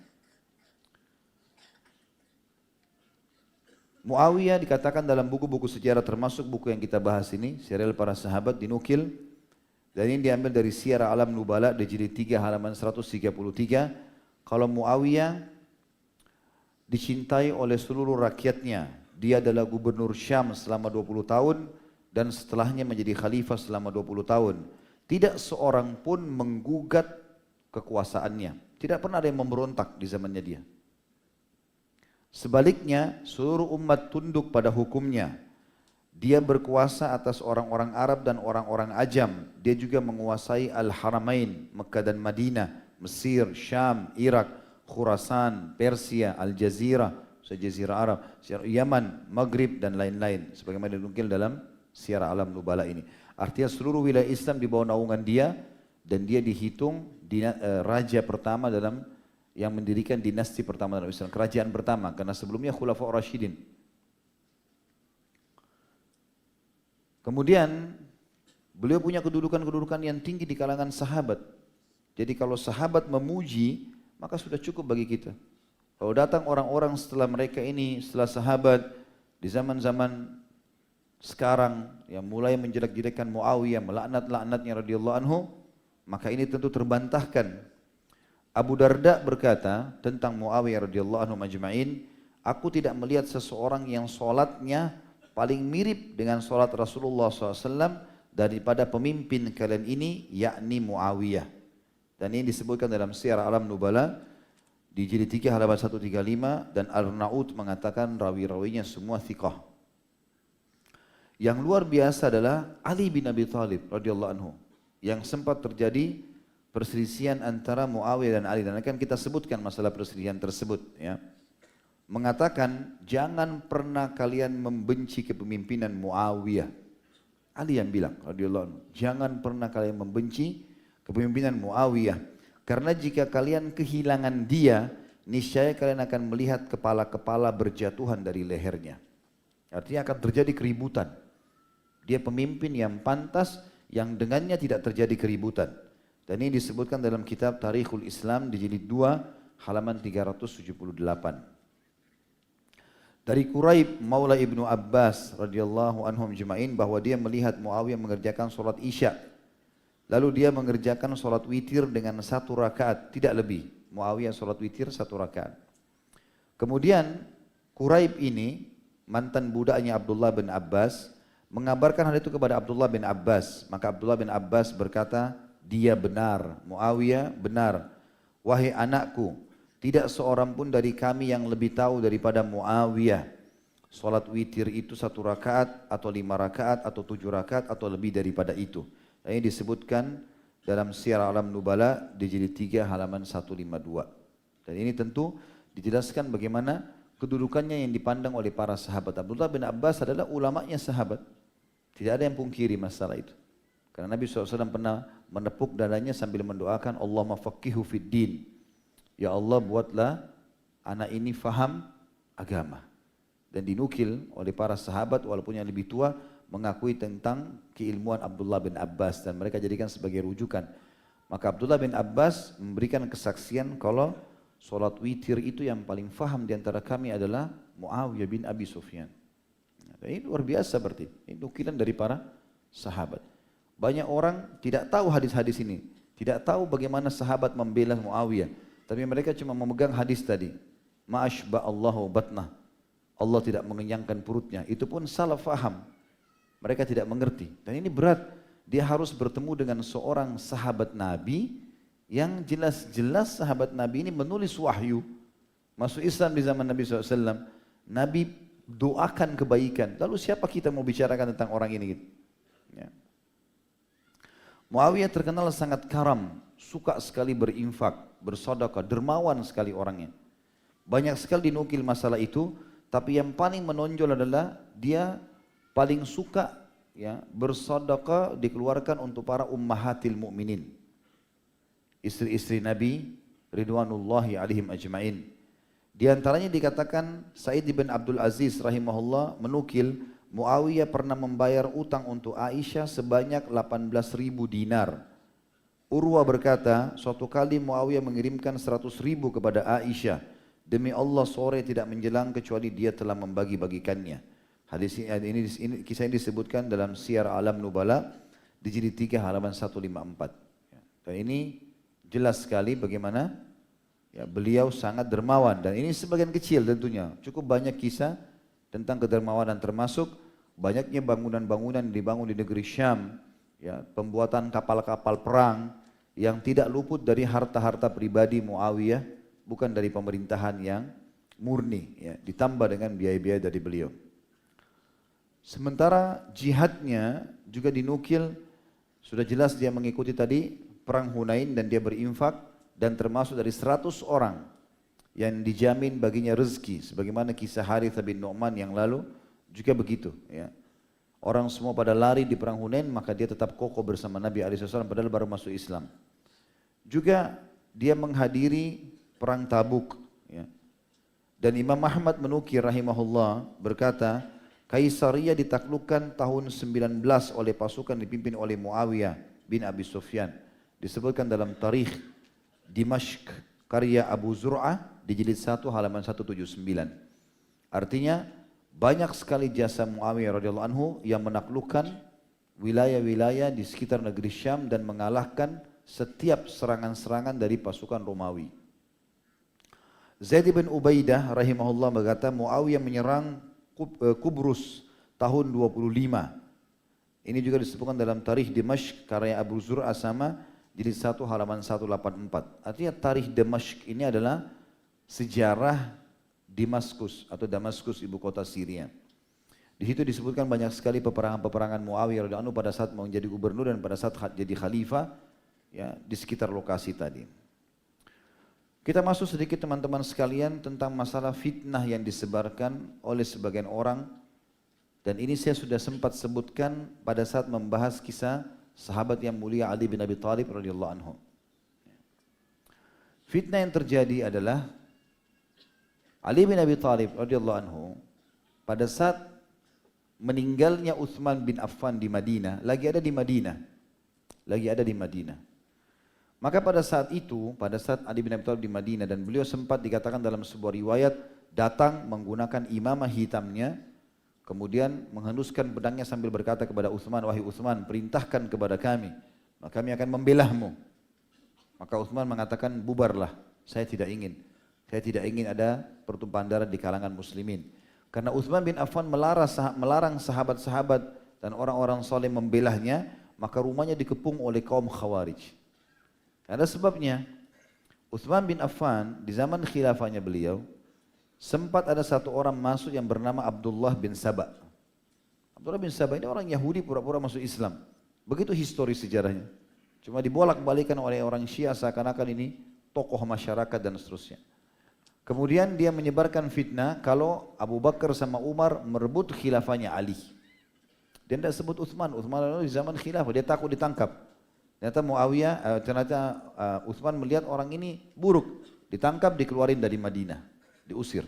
Muawiyah dikatakan dalam buku-buku sejarah, termasuk buku yang kita bahas ini, Serial Para Sahabat, dinukil, dan ini diambil dari Syiar A'lam Nubala di jilid 3 halaman 133, kalau Muawiyah dicintai oleh seluruh rakyatnya. Dia adalah gubernur Syam selama 20 tahun dan setelahnya menjadi khalifah selama 20 tahun. Tidak seorang pun menggugat kekuasaannya. Tidak pernah ada yang memberontak di zamannya dia. Sebaliknya, seluruh umat tunduk pada hukumnya. Dia berkuasa atas orang-orang Arab dan orang-orang Ajam. Dia juga menguasai Al-Haramain, Mekah dan Madinah, Mesir, Syam, Irak, Khurasan, Persia, Al-Jazirah, Jazirah Arab, Yaman, Maghrib dan lain-lain. Sebagaimana dinukil dalam Syiar A'lam Nubala ini. Artinya seluruh wilayah Islam di bawah naungan dia, dan dia dihitung raja pertama dalam yang mendirikan dinasti pertama dalam Islam, kerajaan pertama, karena sebelumnya Khulafaur Rasyidin. Kemudian beliau punya kedudukan-kedudukan yang tinggi di kalangan sahabat. Jadi kalau sahabat memuji, maka sudah cukup bagi kita. Kalau datang orang-orang setelah mereka ini, setelah sahabat, di zaman-zaman sekarang yang mulai menjelek-jelekkan Muawiyah, melaknat-laknatnya radhiyallahu anhu, maka ini tentu terbantahkan. Abu Darda berkata tentang Muawiyah radhiyallahu anhu majma'in, aku tidak melihat seseorang yang solatnya paling mirip dengan solat Rasulullah SAW daripada pemimpin kalian ini, yakni Muawiyah. Dan ini disebutkan dalam Syiar A'lam Nubala di jilid 3 halaman 135, dan Al-Naud mengatakan rawi-rawinya semua thiqah. Yang luar biasa adalah Ali bin Abi Thalib radhiyallahu anhu, yang sempat terjadi perselisihan antara Muawiyah dan Ali, dan akan kita sebutkan masalah perselisihan tersebut ya. Mengatakan jangan pernah kalian membenci kepemimpinan Muawiyah. Ali yang bilang radhiyallahu anhu, jangan pernah kalian membenci kepemimpinan Muawiyah. Karena jika kalian kehilangan dia, niscaya kalian akan melihat kepala-kepala berjatuhan dari lehernya. Artinya akan terjadi keributan. Dia pemimpin yang pantas, yang dengannya tidak terjadi keributan. Dan ini disebutkan dalam kitab Tarikhul Islam di jilid 2 halaman 378. Dari Quraib Maula Ibnu Abbas radhiyallahu anhum jema'in bahwa dia melihat Muawiyah mengerjakan sholat isya. Lalu dia mengerjakan sholat witir dengan 1 rakaat, tidak lebih. Muawiyah sholat witir 1 rakaat. Kemudian Quraib ini, mantan budaknya Abdullah bin Abbas, mengabarkan hal itu kepada Abdullah bin Abbas. Maka Abdullah bin Abbas berkata, dia benar, Muawiyah benar. Wahai anakku, tidak seorang pun dari kami yang lebih tahu daripada Muawiyah. Salat witir itu 1 rakaat atau 5 rakaat atau 7 rakaat atau lebih daripada itu. Dan ini disebutkan dalam Syiar Alam Nubala di jilid 3 halaman 152. Dan ini tentu dijelaskan bagaimana kedudukannya yang dipandang oleh para sahabat. Abdullah bin Abbas adalah ulamanya sahabat. Tidak ada yang pungkiri masalah itu. Karena Nabi SAW pernah menepuk dadanya sambil mendoakan Allahumma faqihu fid din. Ya Allah, buatlah anak ini faham agama. Dan dinukil oleh para sahabat walaupun yang lebih tua mengakui tentang keilmuan Abdullah bin Abbas dan mereka jadikan sebagai rujukan. Maka Abdullah bin Abbas memberikan kesaksian kalau solat witir itu yang paling faham di antara kami adalah Muawiyah bin Abi Sufyan. Dan ini luar biasa berarti. Ini nukilan dari para sahabat. Banyak orang tidak tahu hadis-hadis ini. Tidak tahu bagaimana sahabat membela Muawiyah. Tapi mereka cuma memegang hadis tadi. Ma'ashba Allahu batnah. Allah tidak mengenyangkan perutnya. Itu pun salah faham. Mereka tidak mengerti. Dan ini berat. Dia harus bertemu dengan seorang sahabat Nabi yang jelas-jelas sahabat Nabi ini menulis wahyu. Masuk Islam di zaman Nabi SAW. Nabi doakan kebaikan. Lalu siapa kita mau bicarakan tentang orang ini? Gitu? Ya. Muawiyah terkenal sangat karam, suka sekali berinfak, bersedekah, dermawan sekali orangnya. Banyak sekali dinukil masalah itu, tapi yang paling menonjol adalah dia paling suka ya bersedekah dikeluarkan untuk para ummahatil mukminin. Istri-istri Nabi ridwanullahi alaihim ajmain. Di antaranya dikatakan Sa'id bin Abdul Aziz rahimahullah menukil Muawiyah pernah membayar utang untuk Aisyah sebanyak 18.000 dinar. Urwa berkata, suatu kali Muawiyah mengirimkan 100.000 kepada Aisyah. Demi Allah sore tidak menjelang kecuali dia telah membagi-bagikannya. Hadis ini kisah ini disebutkan dalam Syiar Alam Nubala di jilid 3 halaman 154. Dan ini jelas sekali bagaimana ya, beliau sangat dermawan dan ini sebagian kecil tentunya. Cukup banyak kisah tentang kedermawanan termasuk banyaknya bangunan-bangunan yang dibangun di negeri Syam, ya, pembuatan kapal-kapal perang yang tidak luput dari harta-harta pribadi Muawiyah, bukan dari pemerintahan yang murni, ya, ditambah dengan biaya-biaya dari beliau. Sementara jihadnya juga dinukil, sudah jelas dia mengikuti tadi perang Hunain dan dia berinfak dan termasuk dari 100 orang yang dijamin baginya rezeki sebagaimana kisah Harith bin Nu'man yang lalu juga begitu ya. Orang semua pada lari di perang Hunain maka dia tetap kokoh bersama Nabi SAW padahal baru masuk Islam. Juga dia menghadiri perang Tabuk ya. Dan Imam Ahmad menukir rahimahullah berkata Kaisariyah ditaklukkan tahun 19 oleh pasukan dipimpin oleh Muawiyah bin Abi Sufyan. Disebutkan dalam Tarikh Dimashq karya Abu Zur'ah di jilid 1 halaman 179. Artinya banyak sekali jasa Muawiyah radhiyallahu anhu yang menaklukkan wilayah-wilayah di sekitar negeri Syam dan mengalahkan setiap serangan-serangan dari pasukan Romawi. Zaid bin Ubaidah rahimahullah berkata Muawiyah menyerang Kubrus tahun 25. Ini juga disebutkan dalam Tarikh Dimashq karya Abu Zur'ah sama jilid 1 halaman 184. Artinya Tarikh Dimashq ini adalah sejarah Damaskus atau Damaskus ibu kota Syria. Di situ disebutkan banyak sekali peperangan-peperangan Muawiyah radhiyallahu anhu pada saat menjadi gubernur dan pada saat jadi khalifah ya di sekitar lokasi tadi. Kita masuk sedikit teman-teman sekalian tentang masalah fitnah yang disebarkan oleh sebagian orang dan ini saya sudah sempat sebutkan pada saat membahas kisah sahabat yang mulia Ali bin Abi Thalib radhiyallahu anhu. Fitnah yang terjadi adalah Ali bin Abi Thalib radhiyallahu anhu pada saat meninggalnya Utsman bin Affan di Madinah, lagi ada di Madinah. Maka pada saat itu, pada saat Ali bin Abi Thalib di Madinah dan beliau sempat dikatakan dalam sebuah riwayat datang menggunakan imamah hitamnya, kemudian menghenuskan pedangnya sambil berkata kepada Utsman, wahai Utsman, perintahkan kepada kami, maka kami akan membelahmu. Maka Utsman mengatakan, bubarlah, saya tidak ingin ada pertumpahan darah di kalangan muslimin. Karena Utsman bin Affan melarang sahabat-sahabat dan orang-orang saleh membelahnya, maka rumahnya dikepung oleh kaum Khawarij. Ada sebabnya, Utsman bin Affan di zaman khilafahnya beliau, sempat ada satu orang masuk yang bernama Abdullah bin Saba. Abdullah bin Saba ini orang Yahudi pura-pura masuk Islam. Begitu historis sejarahnya. Cuma dibolak-balikan oleh orang Syiah seakan-akan ini tokoh masyarakat dan seterusnya. Kemudian dia menyebarkan fitnah kalau Abu Bakar sama Umar merebut khilafahnya Ali. Dia tidak sebut Utsman di zaman khilafah, dia takut ditangkap. Ternyata Utsman melihat orang ini buruk, ditangkap, dikeluarin dari Madinah, diusir.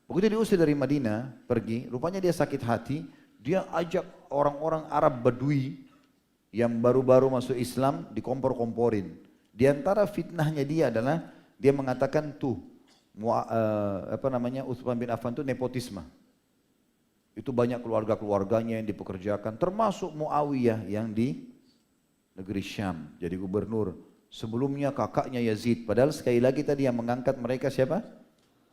Begitu diusir dari Madinah, pergi, rupanya dia sakit hati, dia ajak orang-orang Arab Badui yang baru-baru masuk Islam dikompor-komporin. Di antara fitnahnya dia adalah dia mengatakan Utsman bin Affan itu nepotisme. Itu banyak keluarga-keluarganya yang dipekerjakan, termasuk Muawiyah yang di negeri Syam jadi gubernur. Sebelumnya kakaknya Yazid. Padahal sekali lagi tadi yang mengangkat mereka siapa?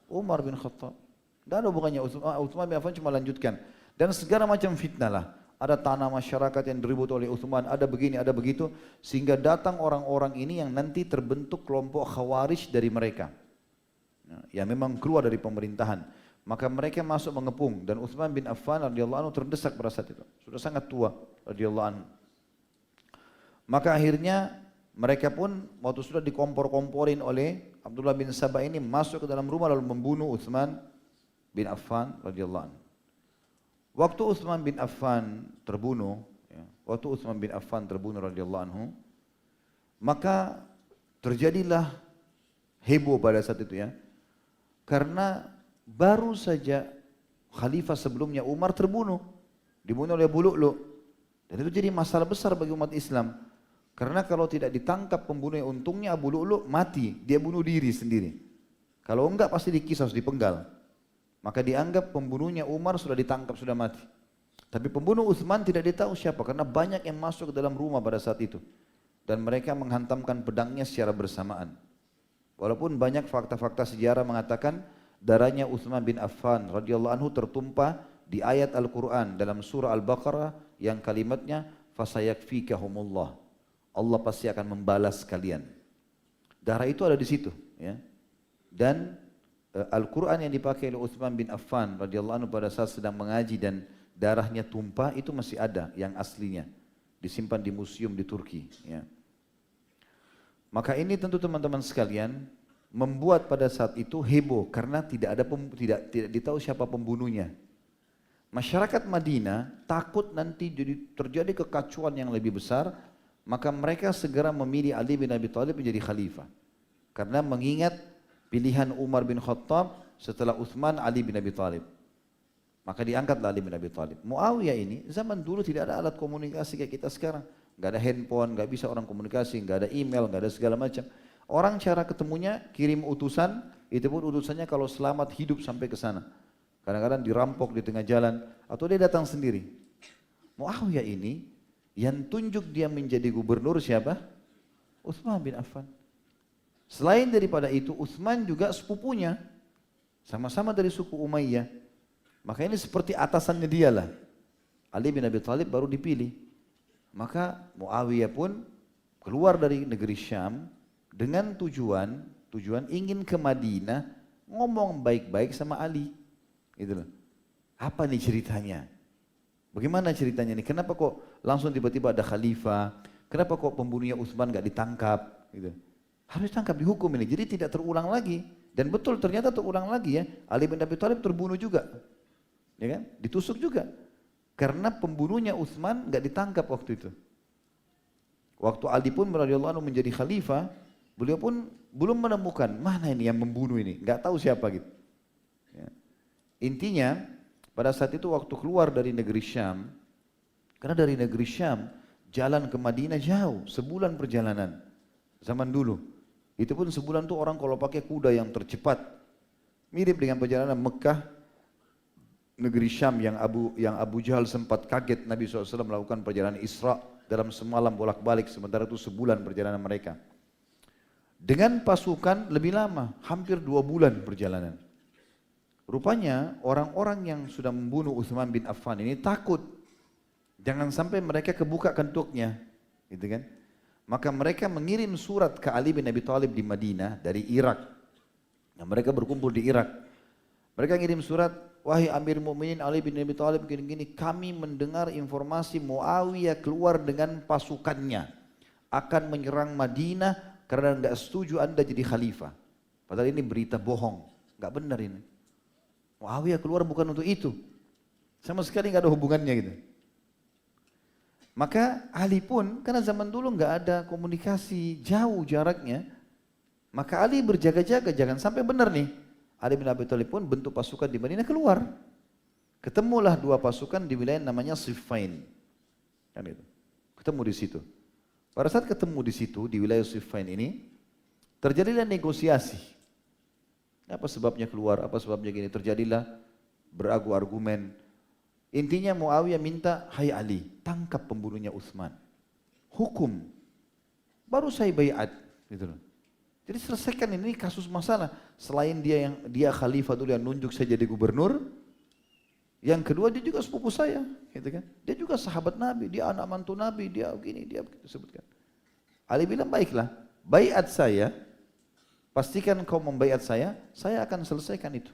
Umar bin Khattab. Tidak ada hubungannya. Utsman bin Affan cuma lanjutkan. Dan segala macam fitnah lah. Ada tanah masyarakat yang diribut oleh Utsman, ada begini, ada begitu. Sehingga datang orang-orang ini yang nanti terbentuk kelompok Khawarij dari mereka. Yang memang keluar dari pemerintahan. Maka mereka masuk mengepung. Dan Utsman bin Affan radhiyallahu anhu terdesak pada saat itu. Sudah sangat tua radhiyallahu anhu. Maka akhirnya mereka pun waktu sudah dikompor-komporin oleh Abdullah bin Saba ini masuk ke dalam rumah lalu membunuh Utsman bin Affan radhiyallahu anhu. Waktu Utsman bin Affan terbunuh, radhiyallahu anhu, maka terjadilah heboh pada saat itu ya. Karena baru saja khalifah sebelumnya Umar dibunuh oleh Abu Lu'lu'. Dan itu jadi masalah besar bagi umat Islam. Karena kalau tidak ditangkap pembunuhnya, untungnya Abu Lu'lu' mati, dia bunuh diri sendiri. Kalau enggak pasti dikisah, dipenggal. Maka dianggap pembunuhnya Umar sudah ditangkap, sudah mati. Tapi pembunuh Utsman tidak ditahu siapa, karena banyak yang masuk ke dalam rumah pada saat itu. Dan mereka menghantamkan pedangnya secara bersamaan. Walaupun banyak fakta-fakta sejarah mengatakan darahnya Utsman bin Affan radhiyallahu anhu tertumpah di ayat Al-Quran dalam surah Al-Baqarah yang kalimatnya fasayakfikahumullah. Allah pasti akan membalas kalian. Darah itu ada di situ, ya. Dan Al-Quran yang dipakai oleh Utsman bin Affan radhiyallahu anhu pada saat sedang mengaji dan darahnya tumpah itu masih ada yang aslinya, disimpan di museum di Turki, ya. Maka ini tentu teman-teman sekalian membuat pada saat itu heboh karena tidak ditahu siapa pembunuhnya. Masyarakat Madinah takut nanti terjadi kekacauan yang lebih besar, maka mereka segera memilih Ali bin Abi Thalib menjadi khalifah. Karena mengingat pilihan Umar bin Khattab setelah Utsman, Ali bin Abi Thalib. Maka diangkatlah Ali bin Abi Thalib. Muawiyah ini zaman dulu tidak ada alat komunikasi kayak kita sekarang. Gak ada handphone, gak bisa orang komunikasi, gak ada email, gak ada segala macam. Orang cara ketemunya kirim utusan, itu pun utusannya kalau selamat hidup sampai ke sana. Kadang-kadang dirampok di tengah jalan, atau dia datang sendiri. Muawiyah ini yang tunjuk dia menjadi gubernur siapa? Utsman bin Affan. Selain daripada itu, Utsman juga sepupunya, sama-sama dari suku Umayyah. Maka ini seperti atasannya dialah. Ali bin Abi Thalib baru dipilih. Maka Muawiyah pun keluar dari negeri Syam dengan tujuan ingin ke Madinah ngomong baik-baik sama Ali. Gitu loh. Apa nih ceritanya? Bagaimana ceritanya nih? Kenapa kok langsung tiba-tiba ada khalifah? Kenapa kok pembunuhnya Utsman gak ditangkap? Gitu. Harus ditangkap, dihukum ini. Jadi tidak terulang lagi. Dan betul ternyata terulang lagi ya. Ali bin Abi Thalib terbunuh juga. Ya kan? Ditusuk juga. Karena pembunuhnya Utsman gak ditangkap waktu itu. Waktu Ali pun radhiyallahu anhu menjadi khalifah, beliau pun belum menemukan mana ini yang membunuh ini, gak tahu siapa gitu. Ya. Intinya Pada saat itu waktu keluar dari negeri Syam, karena dari negeri Syam jalan ke Madinah jauh, sebulan perjalanan. Zaman dulu, itu pun sebulan tuh orang kalau pakai kuda yang tercepat, mirip dengan perjalanan Mekah, negeri Syam yang Abu Jahal sempat kaget Nabi SAW melakukan perjalanan Isra dalam semalam bolak-balik, sementara itu sebulan perjalanan mereka. Dengan pasukan lebih lama, hampir 2 bulan perjalanan. Rupanya orang-orang yang sudah membunuh Utsman bin Affan ini takut, jangan sampai mereka kebuka kentuknya, gitu kan? Maka mereka mengirim surat ke Ali bin Abi Thalib di Madinah dari Irak. Nah, mereka berkumpul di Irak. Mereka ngirim surat, wahai Amir Mukminin Ali bin Abi Thalib gini-gini, kami mendengar informasi Muawiyah keluar dengan pasukannya akan menyerang Madinah karena enggak setuju Anda jadi khalifah. Padahal ini berita bohong, enggak benar ini. Muawiyah keluar bukan untuk itu. Sama sekali enggak ada hubungannya gitu. Maka Ali pun, karena zaman dulu enggak ada komunikasi, jauh jaraknya, maka Ali berjaga-jaga, jangan sampai benar nih. Ali bin Abi Thalib pun bentuk pasukan di Madinah keluar. Ketemulah 2 pasukan di wilayah namanya Siffin. Kan itu. Ketemu di situ. Pada saat ketemu di situ, di wilayah Siffin ini, terjadilah negosiasi. Apa sebabnya keluar, apa sebabnya gini, terjadilah beradu argumen. Intinya Muawiyah minta, hai Ali, tangkap pembunuhnya Utsman. Hukum. Baru saya baiat, gitu loh. Jadi selesaikan ini kasus masalah. Selain dia khalifah dulu yang nunjuk saya jadi gubernur, yang kedua dia juga sepupu saya, gitu kan? Dia juga sahabat Nabi, dia anak mantu Nabi, dia begini, dia begitu sebutkan. Ali bilang baiklah, baiat saya, pastikan kau membaiat saya akan selesaikan itu.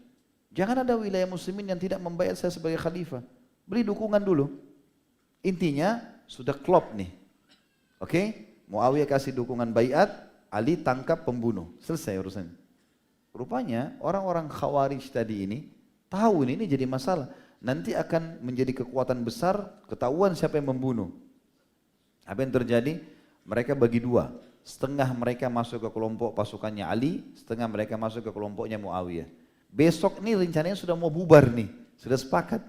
Jangan ada wilayah muslimin yang tidak membaiat saya sebagai khalifah. Beri dukungan dulu. Intinya sudah klop nih. Oke? Muawiyah kasih dukungan baiat, Ali tangkap pembunuh. Selesai urusan. Rupanya orang-orang Khawarij tadi ini tahu ini jadi masalah. Nanti akan menjadi kekuatan besar, ketahuan siapa yang membunuh. Apa yang terjadi? Mereka bagi 2. Setengah mereka masuk ke kelompok pasukannya Ali, setengah mereka masuk ke kelompoknya Muawiyah. Besok nih rencananya sudah mau bubar nih, sudah sepakat.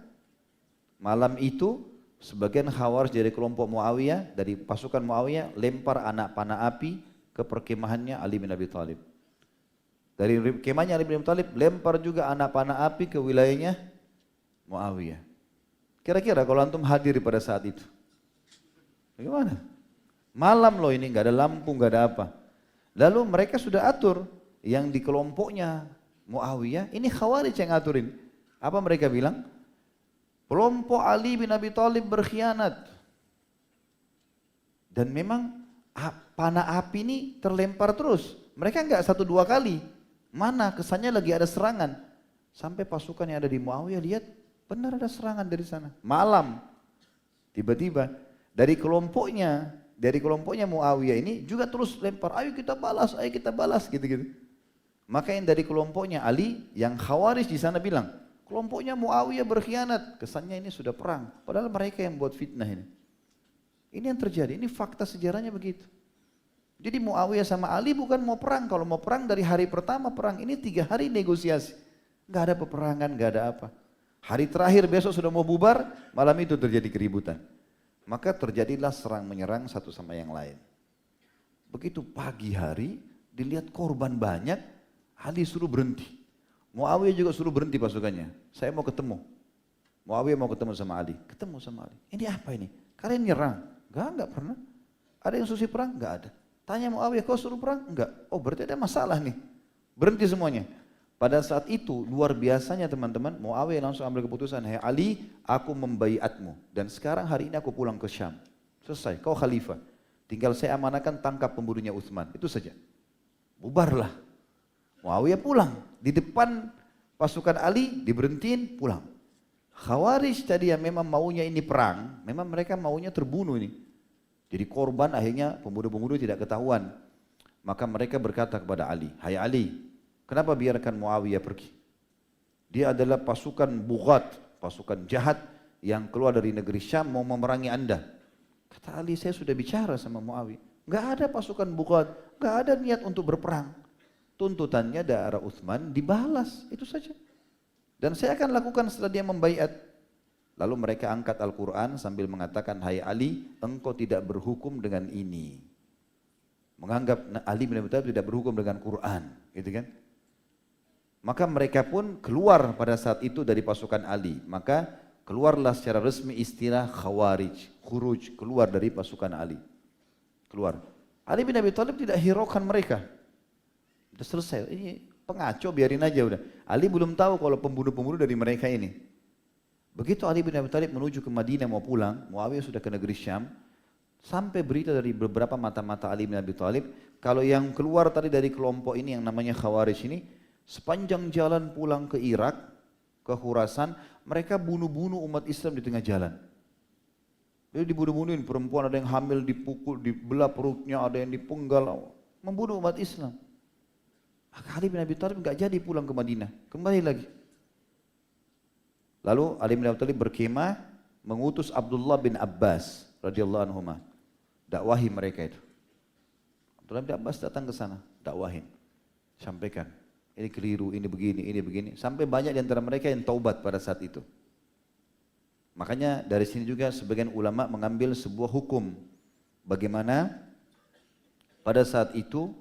Malam itu sebagian Khawarij dari kelompok Muawiyah, dari pasukan Muawiyah lempar anak panah api ke perkemahannya Ali bin Abi Thalib. Dari kemahnya Ali bin Abi Thalib lempar juga anak panah api ke wilayahnya Muawiyah. Kira-kira kalau antum hadir pada saat itu, bagaimana? Malam loh ini, nggak ada lampu, nggak ada apa. Lalu mereka sudah atur yang di kelompoknya Muawiyah, ini Khawarij yang ngaturin. Apa mereka bilang? Kelompok Ali bin Abi Thalib berkhianat. Dan memang panah api ini terlempar terus. Mereka enggak 1-2 kali. Mana kesannya lagi ada serangan. Sampai pasukan yang ada di Muawiyah lihat benar ada serangan dari sana. Malam. Tiba-tiba dari kelompoknya Muawiyah ini juga terus lempar. Ayo kita balas gitu-gitu. Maka yang dari kelompoknya Ali yang Khawarij di sana bilang, kelompoknya Muawiyah berkhianat. Kesannya ini sudah perang. Padahal mereka yang buat fitnah ini. Ini yang terjadi. Ini fakta sejarahnya begitu. Jadi Muawiyah sama Ali bukan mau perang. Kalau mau perang dari hari pertama perang. Ini 3 hari negosiasi. Gak ada peperangan, gak ada apa. Hari terakhir besok sudah mau bubar. Malam itu terjadi keributan. Maka terjadilah serang menyerang satu sama yang lain. Begitu pagi hari dilihat korban banyak. Ali suruh berhenti. Muawiyah juga suruh berhenti pasukannya. Saya mau ketemu. Muawiyah mau ketemu sama Ali. Ketemu sama Ali. Ini apa ini? Kalian nyerang? Enggak pernah. Ada yang suruh perang? Enggak ada. Tanya Muawiyah, kau suruh perang? Enggak. Oh berarti ada masalah nih. Berhenti semuanya. Pada saat itu luar biasanya teman-teman, Muawiyah langsung ambil keputusan, "Hai Ali, aku membaiatmu dan sekarang hari ini aku pulang ke Syam. Selesai, kau khalifah. Tinggal saya amanahkan tangkap pembunuhnya Utsman." Itu saja. Bubarlah. Muawiyah pulang. Di depan pasukan Ali diberhentiin, pulang. Khawarij tadi yang memang maunya ini perang, memang mereka maunya terbunuh ini. Jadi korban akhirnya pembunuh-pembunuh tidak ketahuan. Maka mereka berkata kepada Ali, "Hai Ali, kenapa biarkan Muawiyah pergi? Dia adalah pasukan bughat, pasukan jahat yang keluar dari negeri Syam mau memerangi Anda." Kata Ali, "Saya sudah bicara sama Muawiyah. Enggak ada pasukan bughat, enggak ada niat untuk berperang. Tuntutannya darah Utsman dibalas, itu saja. Dan saya akan lakukan setelah dia membaiat." Lalu mereka angkat Al-Quran sambil mengatakan, hai Ali, engkau tidak berhukum dengan ini. Menganggap Ali bin Abi Thalib tidak berhukum dengan Quran, gitu kan? Maka mereka pun keluar pada saat itu dari pasukan Ali. Maka keluarlah secara resmi istilah Khawarij, khuruj, keluar dari pasukan Ali. Keluar. Ali bin Abi Thalib tidak hiraukan mereka. Sudah selesai, ini pengaco, biarin aja udah. Ali belum tahu kalau pembunuh-pembunuh dari mereka ini. Begitu Ali bin Abi Thalib menuju ke Madinah mau pulang, Muawiyah sudah ke negeri Syam, sampai berita dari beberapa mata-mata Ali bin Abi Thalib, kalau yang keluar tadi dari kelompok ini yang namanya Khawarij ini, sepanjang jalan pulang ke Irak, ke Khurasan, mereka bunuh-bunuh umat Islam di tengah jalan. Jadi dibunuh-bunuhin, perempuan ada yang hamil dipukul, dibelah perutnya, ada yang dipenggal, membunuh umat Islam. Ali bin Abi Thalib nggak jadi pulang ke Madinah, kembali lagi. Lalu Ali bin Abi Thalib berkemah mengutus Abdullah bin Abbas radhiyallahu anhu, dakwahi mereka itu. Abdullah bin Abbas datang ke sana, dakwahin, sampaikan, ini keliru, ini begini, sampai banyak di antara mereka yang taubat pada saat itu. Makanya dari sini juga sebagian ulama mengambil sebuah hukum bagaimana pada saat itu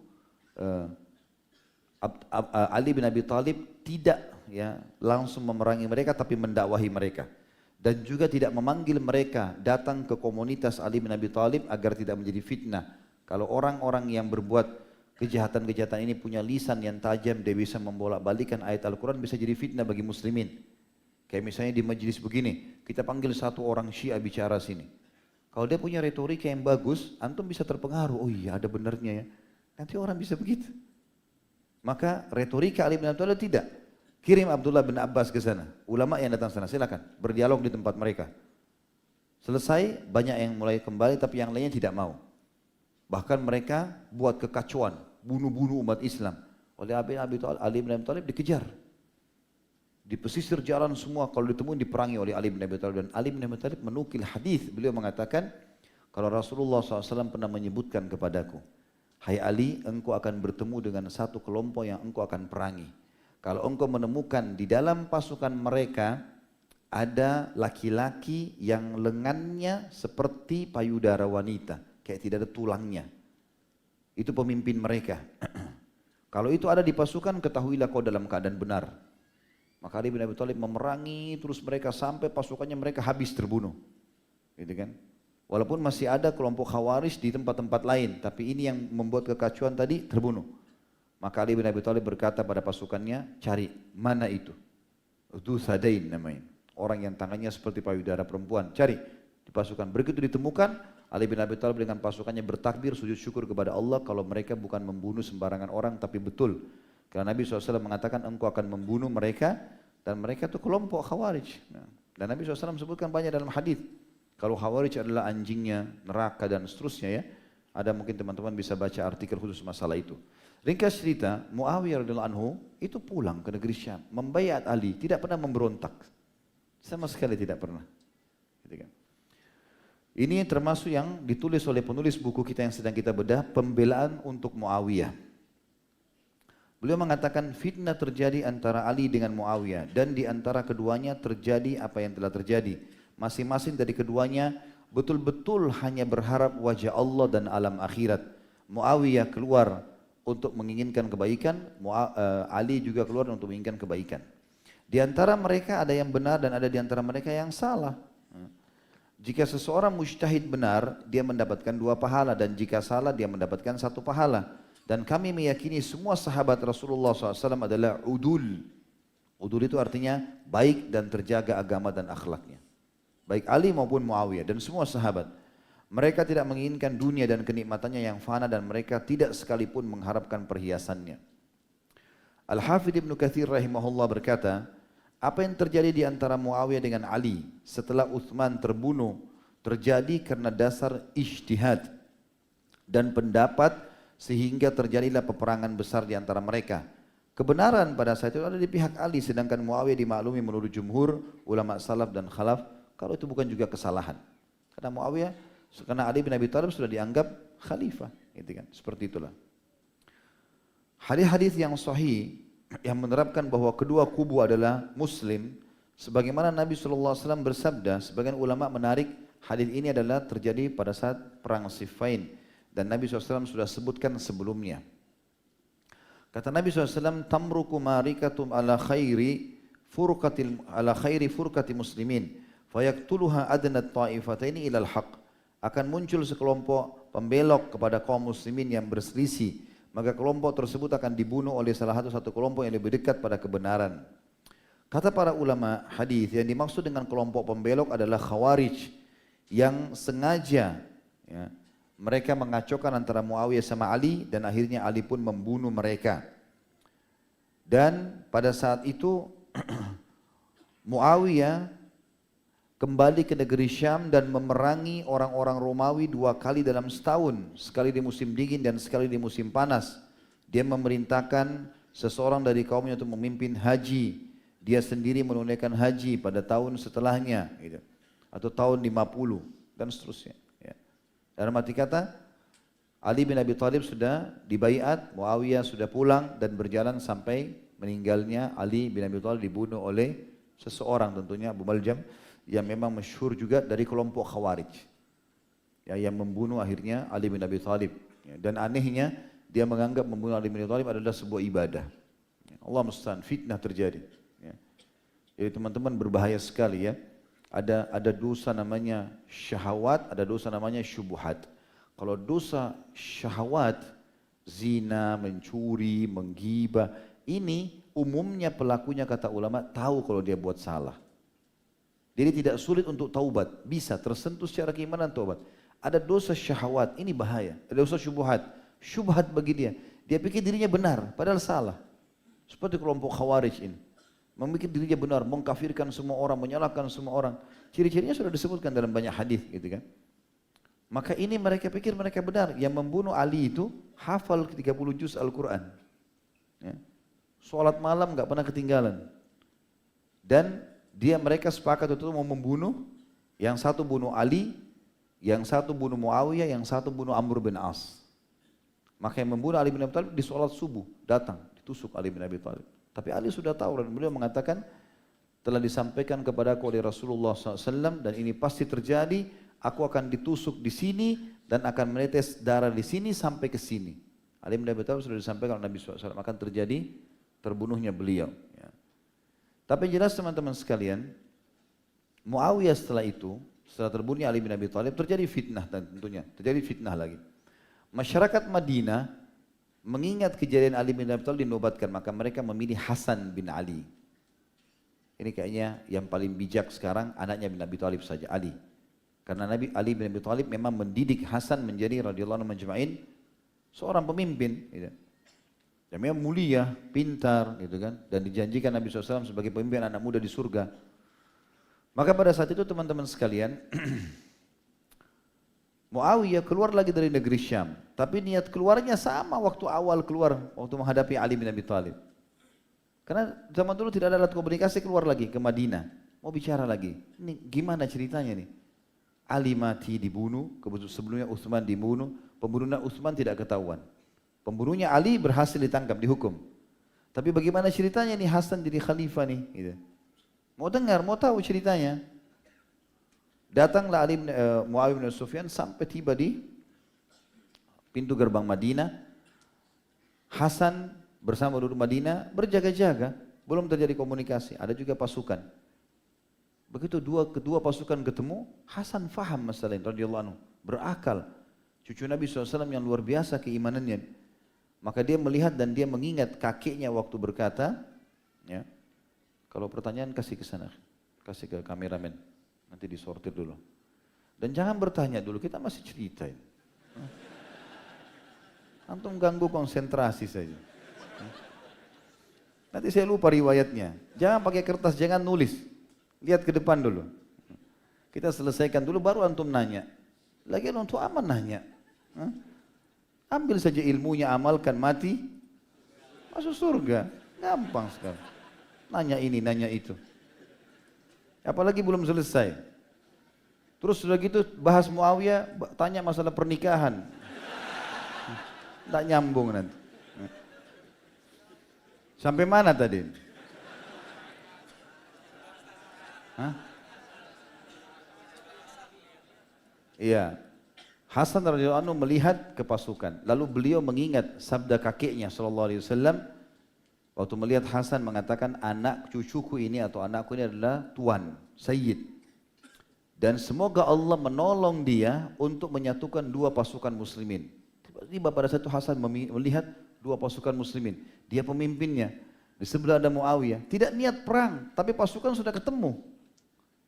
Ali bin Abi Thalib tidak langsung memerangi mereka tapi mendakwahi mereka, dan juga tidak memanggil mereka datang ke komunitas Ali bin Abi Thalib agar tidak menjadi fitnah. Kalau orang-orang yang berbuat kejahatan-kejahatan ini punya lisan yang tajam, dia bisa membolak-balikan ayat Al-Quran, bisa jadi fitnah bagi muslimin. Kayak misalnya di majelis begini, kita panggil satu orang Syiah bicara sini. Kalau dia punya retorika yang bagus, antum bisa terpengaruh, oh iya ada benernya ya. Nanti orang bisa begitu. Maka retorika Ali bin Abi Thalib tidak. Kirim Abdullah bin Abbas ke sana. Ulama yang datang sana, silakan berdialog di tempat mereka. Selesai, banyak yang mulai kembali tapi yang lainnya tidak mau. Bahkan mereka buat kekacauan, bunuh-bunuh umat Islam. Oleh Ali bin Abi Thalib dikejar. Di pesisir jalan semua, kalau ditemuin diperangi oleh Ali bin Abi Thalib. Dan Ali bin Abi Thalib menukil hadis, beliau mengatakan, kalau Rasulullah SAW pernah menyebutkan kepadaku, hai Ali, engkau akan bertemu dengan satu kelompok yang engkau akan perangi. Kalau engkau menemukan di dalam pasukan mereka ada laki-laki yang lengannya seperti payudara wanita, kayak tidak ada tulangnya. Itu pemimpin mereka. Kalau itu ada di pasukan, ketahuilah kau dalam keadaan benar. Maka Ali bin Abi Thalib memerangi terus mereka sampai pasukannya mereka habis terbunuh. Gitu kan? Walaupun masih ada kelompok Khawarij di tempat-tempat lain, tapi ini yang membuat kekacauan tadi terbunuh. Maka Ali bin Abi Thalib berkata pada pasukannya, cari mana itu? Itu Sadain namanya. Orang yang tangannya seperti payudara perempuan, cari di pasukan. Begitu ditemukan, Ali bin Abi Thalib dengan pasukannya bertakbir, sujud syukur kepada Allah kalau mereka bukan membunuh sembarangan orang, tapi betul. Karena Nabi SAW mengatakan engkau akan membunuh mereka, dan mereka itu kelompok Khawarij. Dan Nabi SAW sebutkan banyak dalam hadis. Kalau Khawarij adalah anjingnya, neraka dan seterusnya ya. Ada mungkin teman-teman bisa baca artikel khusus masalah itu. Ringkas cerita, Muawiyah radhiyallahu anhu itu pulang ke negeri Syam, membaiat Ali, tidak pernah memberontak. Sama sekali tidak pernah. Ini termasuk yang ditulis oleh penulis buku kita yang sedang kita bedah, pembelaan untuk Muawiyah. Beliau mengatakan fitnah terjadi antara Ali dengan Muawiyah, dan di antara keduanya terjadi apa yang telah terjadi. Masing-masing dari keduanya betul-betul hanya berharap wajah Allah dan alam akhirat. Muawiyah keluar untuk menginginkan kebaikan, Ali juga keluar untuk menginginkan kebaikan. Di antara mereka ada yang benar dan ada di antara mereka yang salah. Jika seseorang mujtahid benar, dia mendapatkan 2 pahala, dan jika salah dia mendapatkan 1 pahala. Dan kami meyakini semua sahabat Rasulullah SAW adalah udul. Udul itu artinya baik dan terjaga agama dan akhlaknya. Baik Ali maupun Muawiyah dan semua sahabat. Mereka tidak menginginkan dunia dan kenikmatannya yang fana, dan mereka tidak sekalipun mengharapkan perhiasannya. Al-Hafidh Ibn Katsir rahimahullah berkata, apa yang terjadi di antara Muawiyah dengan Ali setelah Utsman terbunuh terjadi karena dasar ijtihad dan pendapat, sehingga terjadilah peperangan besar di antara mereka. Kebenaran pada saat itu ada di pihak Ali, sedangkan Muawiyah dimaklumi menurut jumhur ulama salaf dan khalaf kalau itu bukan juga kesalahan. Karena Ali bin Abi Thalib sudah dianggap khalifah, gitu kan? Seperti itulah. Hadis-hadis yang sahih yang menerapkan bahwa kedua kubu adalah muslim Sebagaimana Nabi SAW bersabda, sebagian ulama menarik hadis ini adalah terjadi pada saat perang Siffin dan Nabi SAW sudah sebutkan sebelumnya. Kata Nabi SAW, tamruku marikatum ala khairi furqati muslimin, fayaktuluha adnat ta'ifataini ilal haq. Akan muncul sekelompok pembelok kepada kaum muslimin yang berselisih, maka kelompok tersebut akan dibunuh oleh salah satu kelompok yang lebih dekat pada kebenaran. Kata para ulama hadis, yang dimaksud dengan kelompok pembelok adalah Khawarij yang sengaja mereka mengacaukan antara Muawiyah sama Ali dan akhirnya Ali pun membunuh mereka. Dan pada saat itu Muawiyah kembali ke negeri Syam dan memerangi orang-orang Romawi 2 kali dalam setahun, sekali di musim dingin dan sekali di musim panas. Dia memerintahkan seseorang dari kaumnya untuk memimpin haji, dia sendiri menunaikan haji pada tahun setelahnya gitu, atau tahun 50 dan seterusnya ya. Dalam arti kata, Ali bin Abi Thalib sudah dibaiat, Muawiyah sudah pulang dan berjalan sampai meninggalnya Ali bin Abi Thalib dibunuh oleh seseorang, tentunya Abu Maljam, yang memang masyhur juga dari kelompok Khawarij ya, yang membunuh akhirnya Ali bin Abi Thalib ya. Dan anehnya dia menganggap membunuh Ali bin Abi Thalib adalah sebuah ibadah ya. Allah musta'an, fitnah terjadi ya. Jadi teman-teman berbahaya sekali ya. Ada dosa namanya syahwat, ada dosa namanya syubhat. Kalau dosa syahwat, zina, mencuri, menggibah, ini umumnya pelakunya kata ulama tahu kalau dia buat salah. Jadi tidak sulit untuk taubat, bisa tersentuh secara keimanan taubat. Ada dosa syahwat, ini bahaya. Ada dosa syubhat bagi dia. Dia pikir dirinya benar, padahal salah. Seperti kelompok Khawarij ini. Memikir dirinya benar, mengkafirkan semua orang, menyalahkan semua orang. Ciri-cirinya sudah disebutkan dalam banyak hadis, gitu kan. Maka ini mereka pikir mereka benar. Yang membunuh Ali itu hafal 30 juz Al-Quran. Ya. Sholat malam gak pernah ketinggalan. Dan mereka sepakat itu mau membunuh, yang satu bunuh Ali, yang satu bunuh Muawiyah, yang satu bunuh Amr bin As. Maka yang membunuh Ali bin Abi Thalib di sholat subuh datang, ditusuk Ali bin Abi Thalib. Tapi Ali sudah tahu dan beliau mengatakan, telah disampaikan kepada aku oleh Rasulullah SAW dan ini pasti terjadi, aku akan ditusuk di sini dan akan menetes darah di sini sampai ke sini. Ali bin Abi Thalib sudah disampaikan oleh Nabi SAW akan terjadi terbunuhnya beliau. Tapi jelas teman-teman sekalian, Muawiyah setelah itu, setelah terbunuhnya Ali bin Abi Thalib, terjadi fitnah tentunya, terjadi fitnah lagi. Masyarakat Madinah mengingat kejadian Ali bin Abi Thalib dinobatkan, maka mereka memilih Hasan bin Ali. Ini kayaknya yang paling bijak sekarang anaknya bin Abi Thalib saja, Ali. Karena Ali bin Abi Thalib memang mendidik Hasan menjadi radhiyallahu anhu majma'in seorang pemimpin. Gitu. Yang memang mulia, pintar, gitu kan, dan dijanjikan Nabi SAW sebagai pemimpin anak muda di surga. Maka pada saat itu teman-teman sekalian, Muawiyah keluar lagi dari negeri Syam, tapi niat keluarnya sama waktu awal keluar, waktu menghadapi Ali bin Abi Thalib. Karena zaman dulu tidak ada alat komunikasi, keluar lagi ke Madinah, mau bicara lagi. Ini gimana ceritanya nih? Ali mati dibunuh, sebelumnya Utsman dibunuh, pembunuhan Utsman tidak ketahuan. Pembunuhnya Ali berhasil ditangkap, dihukum. Tapi bagaimana ceritanya nih Hasan jadi khalifah nih? Gitu. Mau dengar, mau tahu ceritanya. Datanglah Muawiyah bin Sufyan sampai tiba di pintu gerbang Madinah. Hasan bersama penduduk Madinah berjaga-jaga, belum terjadi komunikasi. Ada juga pasukan. Begitu kedua pasukan ketemu, Hasan faham masalah ini, radhiyallahu anhu, berakal. Cucu Nabi SAW yang luar biasa keimanannya. Maka dia melihat dan dia mengingat kakeknya waktu berkata, ya, kalau pertanyaan kasih ke sana, kasih ke kameramen, nanti disortir dulu. Dan jangan bertanya dulu, kita masih cerita ini. Antum ganggu konsentrasi saja. Nanti saya lupa riwayatnya. Jangan pakai kertas, jangan nulis. Lihat ke depan dulu. Kita selesaikan dulu baru antum nanya. Lagian untuk aman nanya. Ambil saja ilmunya, amalkan, mati, masuk surga. Gampang sekali. Nanya ini, nanya itu. Apalagi belum selesai. Terus sudah gitu bahas Muawiyah, tanya masalah pernikahan. Tak nyambung nanti. Sampai mana tadi? Hah? Iya. Hasan radhiyallahu anhu melihat ke pasukan. Lalu beliau mengingat sabda kakeknya sallallahu alaihi wasallam waktu melihat Hasan mengatakan anak cucuku ini atau anakku ini adalah tuan, sayyid. Dan semoga Allah menolong dia untuk menyatukan dua pasukan muslimin. Tiba-tiba pada satu Hasan melihat dua pasukan muslimin. Dia pemimpinnya. Di sebelah ada Muawiyah. Tidak niat perang, tapi pasukan sudah ketemu.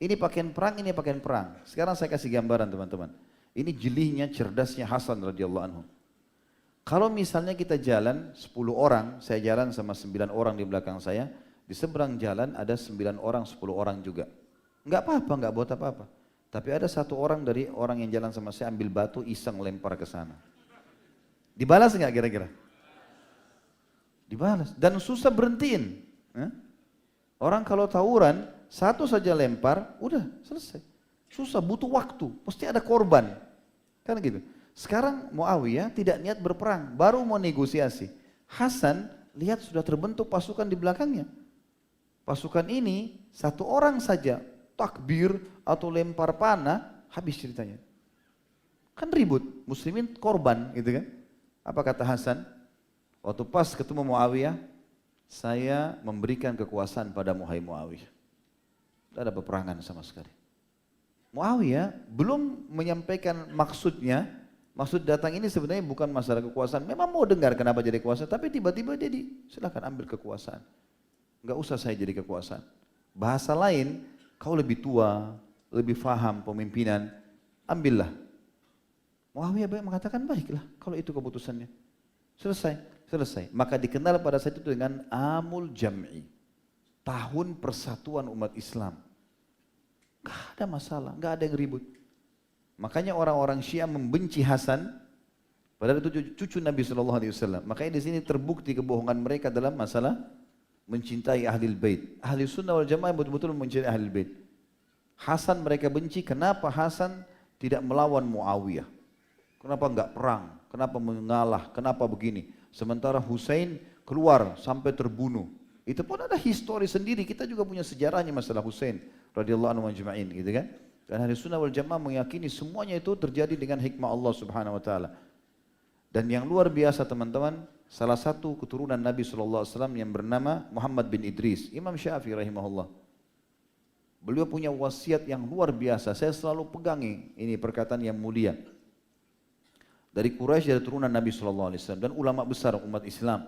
Ini pakaian perang, ini pakaian perang. Sekarang saya kasih gambaran teman-teman. Ini jelihnya, cerdasnya Hasan radhiyallahu anhu. Kalau misalnya kita jalan 10 orang, saya jalan sama 9 orang di belakang saya, di seberang jalan ada 9 orang, 10 orang juga. Enggak apa-apa, enggak buat apa-apa. Tapi ada satu orang dari orang yang jalan sama saya ambil batu iseng lempar ke sana. Dibalas enggak kira-kira? Dibalas. Dan susah berhentiin. Orang kalau tawuran, satu saja lempar, udah selesai. Susah, butuh waktu, pasti ada korban. Kan gitu. Sekarang Muawiyah tidak niat berperang, baru mau negosiasi. Hasan lihat sudah terbentuk pasukan di belakangnya. Pasukan ini satu orang saja takbir atau lempar panah, habis ceritanya. Kan ribut, muslimin korban gitu kan. Apa kata Hasan? Waktu pas ketemu Muawiyah, saya memberikan kekuasaan pada Muawiyah. Tidak ada peperangan sama sekali. Muawiyah belum menyampaikan maksudnya, maksud datang ini sebenarnya bukan masalah kekuasaan. Memang mau dengar kenapa jadi kekuasaan, tapi tiba-tiba dia silakan ambil kekuasaan. Enggak usah saya jadi kekuasaan. Bahasa lain, kau lebih tua, lebih faham pemimpinan, ambillah. Muawiyah mengatakan baiklah kalau itu keputusannya. Selesai. Maka dikenal pada saat itu dengan Amul Jam'i. Tahun persatuan umat Islam. Gak ada masalah, gak ada yang ribut. Makanya orang-orang Syiah membenci Hasan, padahal itu cucu Nabi SAW. Makanya di sini terbukti kebohongan mereka dalam masalah mencintai Ahlul Bait. Ahli Sunnah wal Jamaah betul-betul mencintai Ahlul Bait. Hasan mereka benci, kenapa Hasan tidak melawan Muawiyah? Kenapa enggak perang? Kenapa mengalah? Kenapa begini? Sementara Husain keluar sampai terbunuh. Itu pun ada histori sendiri, kita juga punya sejarahnya masalah Husain radhiyallahu anhu majma'in gitu kan. Dan Ahli Sunnah wal Jamaah meyakini semuanya itu terjadi dengan hikmah Allah Subhanahu wa taala. Dan yang luar biasa teman-teman, salah satu keturunan Nabi sallallahu alaihi wasallam yang bernama Muhammad bin Idris, Imam Syafi'i rahimahullah. Beliau punya wasiat yang luar biasa. Saya selalu pegangi ini perkataan yang mulia. Dari Quraisy, dari turunan Nabi sallallahu alaihi wasallam dan ulama besar umat Islam.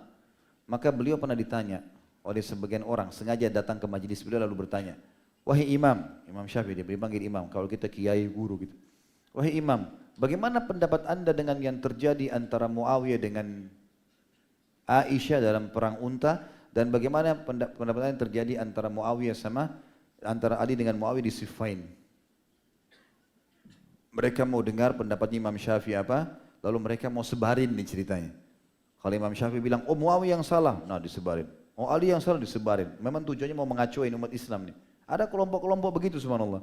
Maka beliau pernah ditanya oleh sebagian orang, sengaja datang ke majelis beliau lalu bertanya, wahai imam, Imam Syafi'i, dia dipanggil imam, kalau kita kiai guru gitu. Wahai imam, bagaimana pendapat anda dengan yang terjadi antara Muawiyah dengan Aisyah dalam perang Unta, dan bagaimana pendapat yang terjadi antara Muawiyah antara Ali dengan Muawiyah di Siffin? Mereka mau dengar pendapat Imam Syafi'i apa, lalu mereka mau sebarin nih ceritanya. Kalau Imam Syafi'i bilang, oh Muawiyah yang salah, nah disebarin. Oh Ali yang salah disebarin. Memang tujuannya mau mengacuin umat Islam nih. Ada kelompok-kelompok begitu subhanallah.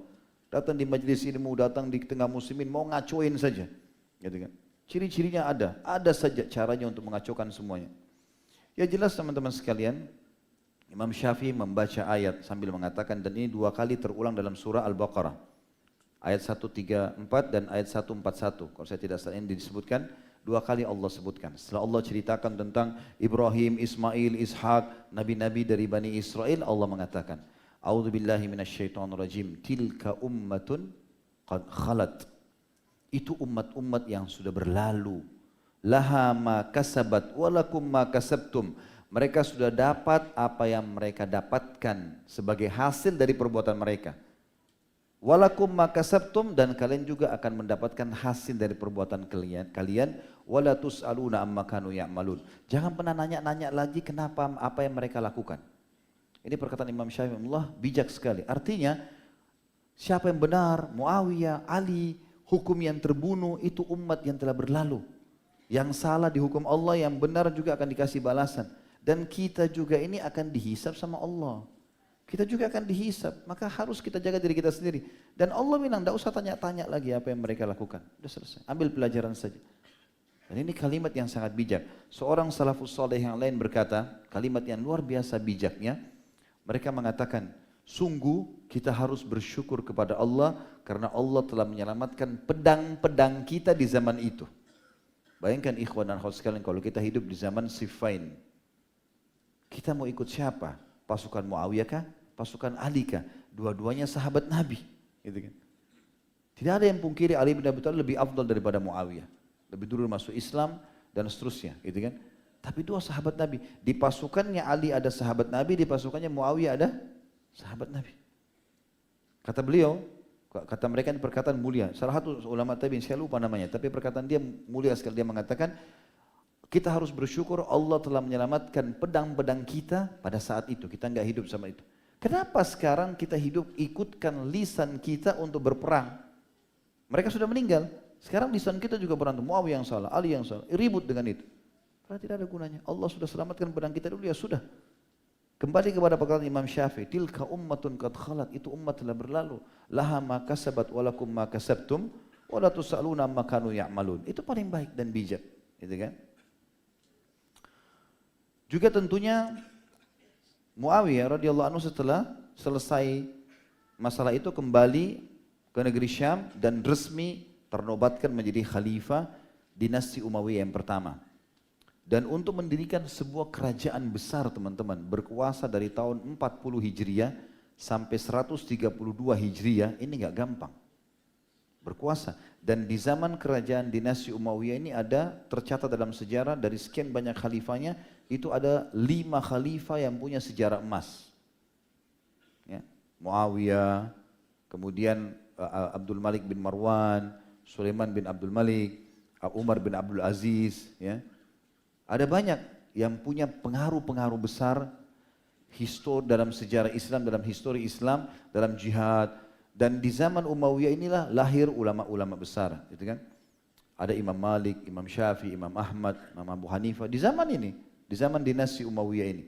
Datang di majelis ilmu, datang di tengah muslimin, mau ngacuin saja. Gitu kan. Ciri-cirinya ada saja caranya untuk mengacaukan semuanya. Ya jelas teman-teman sekalian, Imam Syafi'i membaca ayat sambil mengatakan, dan ini 2 kali terulang dalam surah Al-Baqarah. Ayat 134 dan ayat 141. Kalau saya tidak salah ini disebutkan, 2 kali Allah sebutkan. Setelah Allah ceritakan tentang Ibrahim, Ismail, Ishak, nabi-nabi dari Bani Israel, Allah mengatakan, A'udzu billahi minasyaitonir rajim. Tilka ummatun qad khalat. Itu umat-umat yang sudah berlalu. Laha ma kasabat walakum ma kasabtum. Mereka sudah dapat apa yang mereka dapatkan sebagai hasil dari perbuatan mereka. Walakum ma kasabtum, dan kalian juga akan mendapatkan hasil dari perbuatan kalian. Wala tus'aluna amma kanu ya'malun. Jangan pernah nanya-nanya lagi kenapa apa yang mereka lakukan. Ini perkataan Imam Syafi'i, Allah bijak sekali. Artinya siapa yang benar, Muawiyah, Ali, hukum yang terbunuh itu umat yang telah berlalu. Yang salah dihukum Allah, yang benar juga akan dikasih balasan. Dan kita juga ini akan dihisab sama Allah. Kita juga akan dihisab, maka harus kita jaga diri kita sendiri. Dan Allah bilang, tidak usah tanya-tanya lagi apa yang mereka lakukan. Sudah selesai, ambil pelajaran saja. Dan ini kalimat yang sangat bijak. Seorang salafus saleh yang lain berkata, kalimat yang luar biasa bijaknya. Mereka mengatakan, sungguh kita harus bersyukur kepada Allah karena Allah telah menyelamatkan pedang-pedang kita di zaman itu. Bayangkan ikhwan dan akhwat sekalian, kalau kita hidup di zaman Siffin, kita mau ikut siapa? Pasukan Muawiyah kah? Pasukan Ali kah? Dua-duanya sahabat Nabi, gitu kan? Tidak ada yang pungkiri Ali bin Abi Thalib lebih afdal daripada Muawiyah, lebih dulu masuk Islam dan seterusnya, gitu kan? Tapi dua sahabat Nabi, di pasukannya Ali ada sahabat Nabi, di pasukannya Muawiyah ada sahabat Nabi. Kata beliau, kata mereka ini perkataan mulia. Salah satu ulama tabi'in, saya lupa namanya, tapi perkataan dia mulia sekali. Dia mengatakan, kita harus bersyukur Allah telah menyelamatkan pedang-pedang kita pada saat itu. Kita enggak hidup sama itu. Kenapa sekarang kita hidup ikutkan lisan kita untuk berperang? Mereka sudah meninggal. Sekarang lisan kita juga berantem. Muawiyah yang salah, Ali yang salah. Ribut dengan itu. Karena tidak ada gunanya. Allah sudah selamatkan pedang kita dulu, ya sudah. Kembali kepada perkataan Imam Syafi'i, tilka ummatun qad khalat, itu umat telah berlalu. Laha ma kasabat walakum ma kasabtum wa la tusaluna amma kanu ya'malun. Itu paling baik dan bijak, gitu kan? Juga tentunya Muawiyah radhiyallahu anhu setelah selesai masalah itu kembali ke negeri Syam dan resmi ternobatkan menjadi khalifah dinasti Umayyah yang pertama. Dan untuk mendirikan sebuah kerajaan besar teman-teman, berkuasa dari tahun 40 Hijriah sampai 132 Hijriah, ini nggak gampang. Berkuasa. Dan di zaman kerajaan dinasti Umayyah ini ada, tercatat dalam sejarah dari sekian banyak khalifahnya, itu ada 5 khalifah yang punya sejarah emas. Ya. Muawiyah, kemudian Abdul Malik bin Marwan, Sulaiman bin Abdul Malik, Umar bin Abdul Aziz, ya. Ada banyak yang punya pengaruh-pengaruh besar dalam sejarah Islam, dalam histori Islam, dalam jihad. Dan di zaman Umayyah inilah lahir ulama-ulama besar, gitu kan? Ada Imam Malik, Imam Syafi'i, Imam Ahmad, Imam Abu Hanifah di zaman ini, di zaman dinasti Umayyah ini.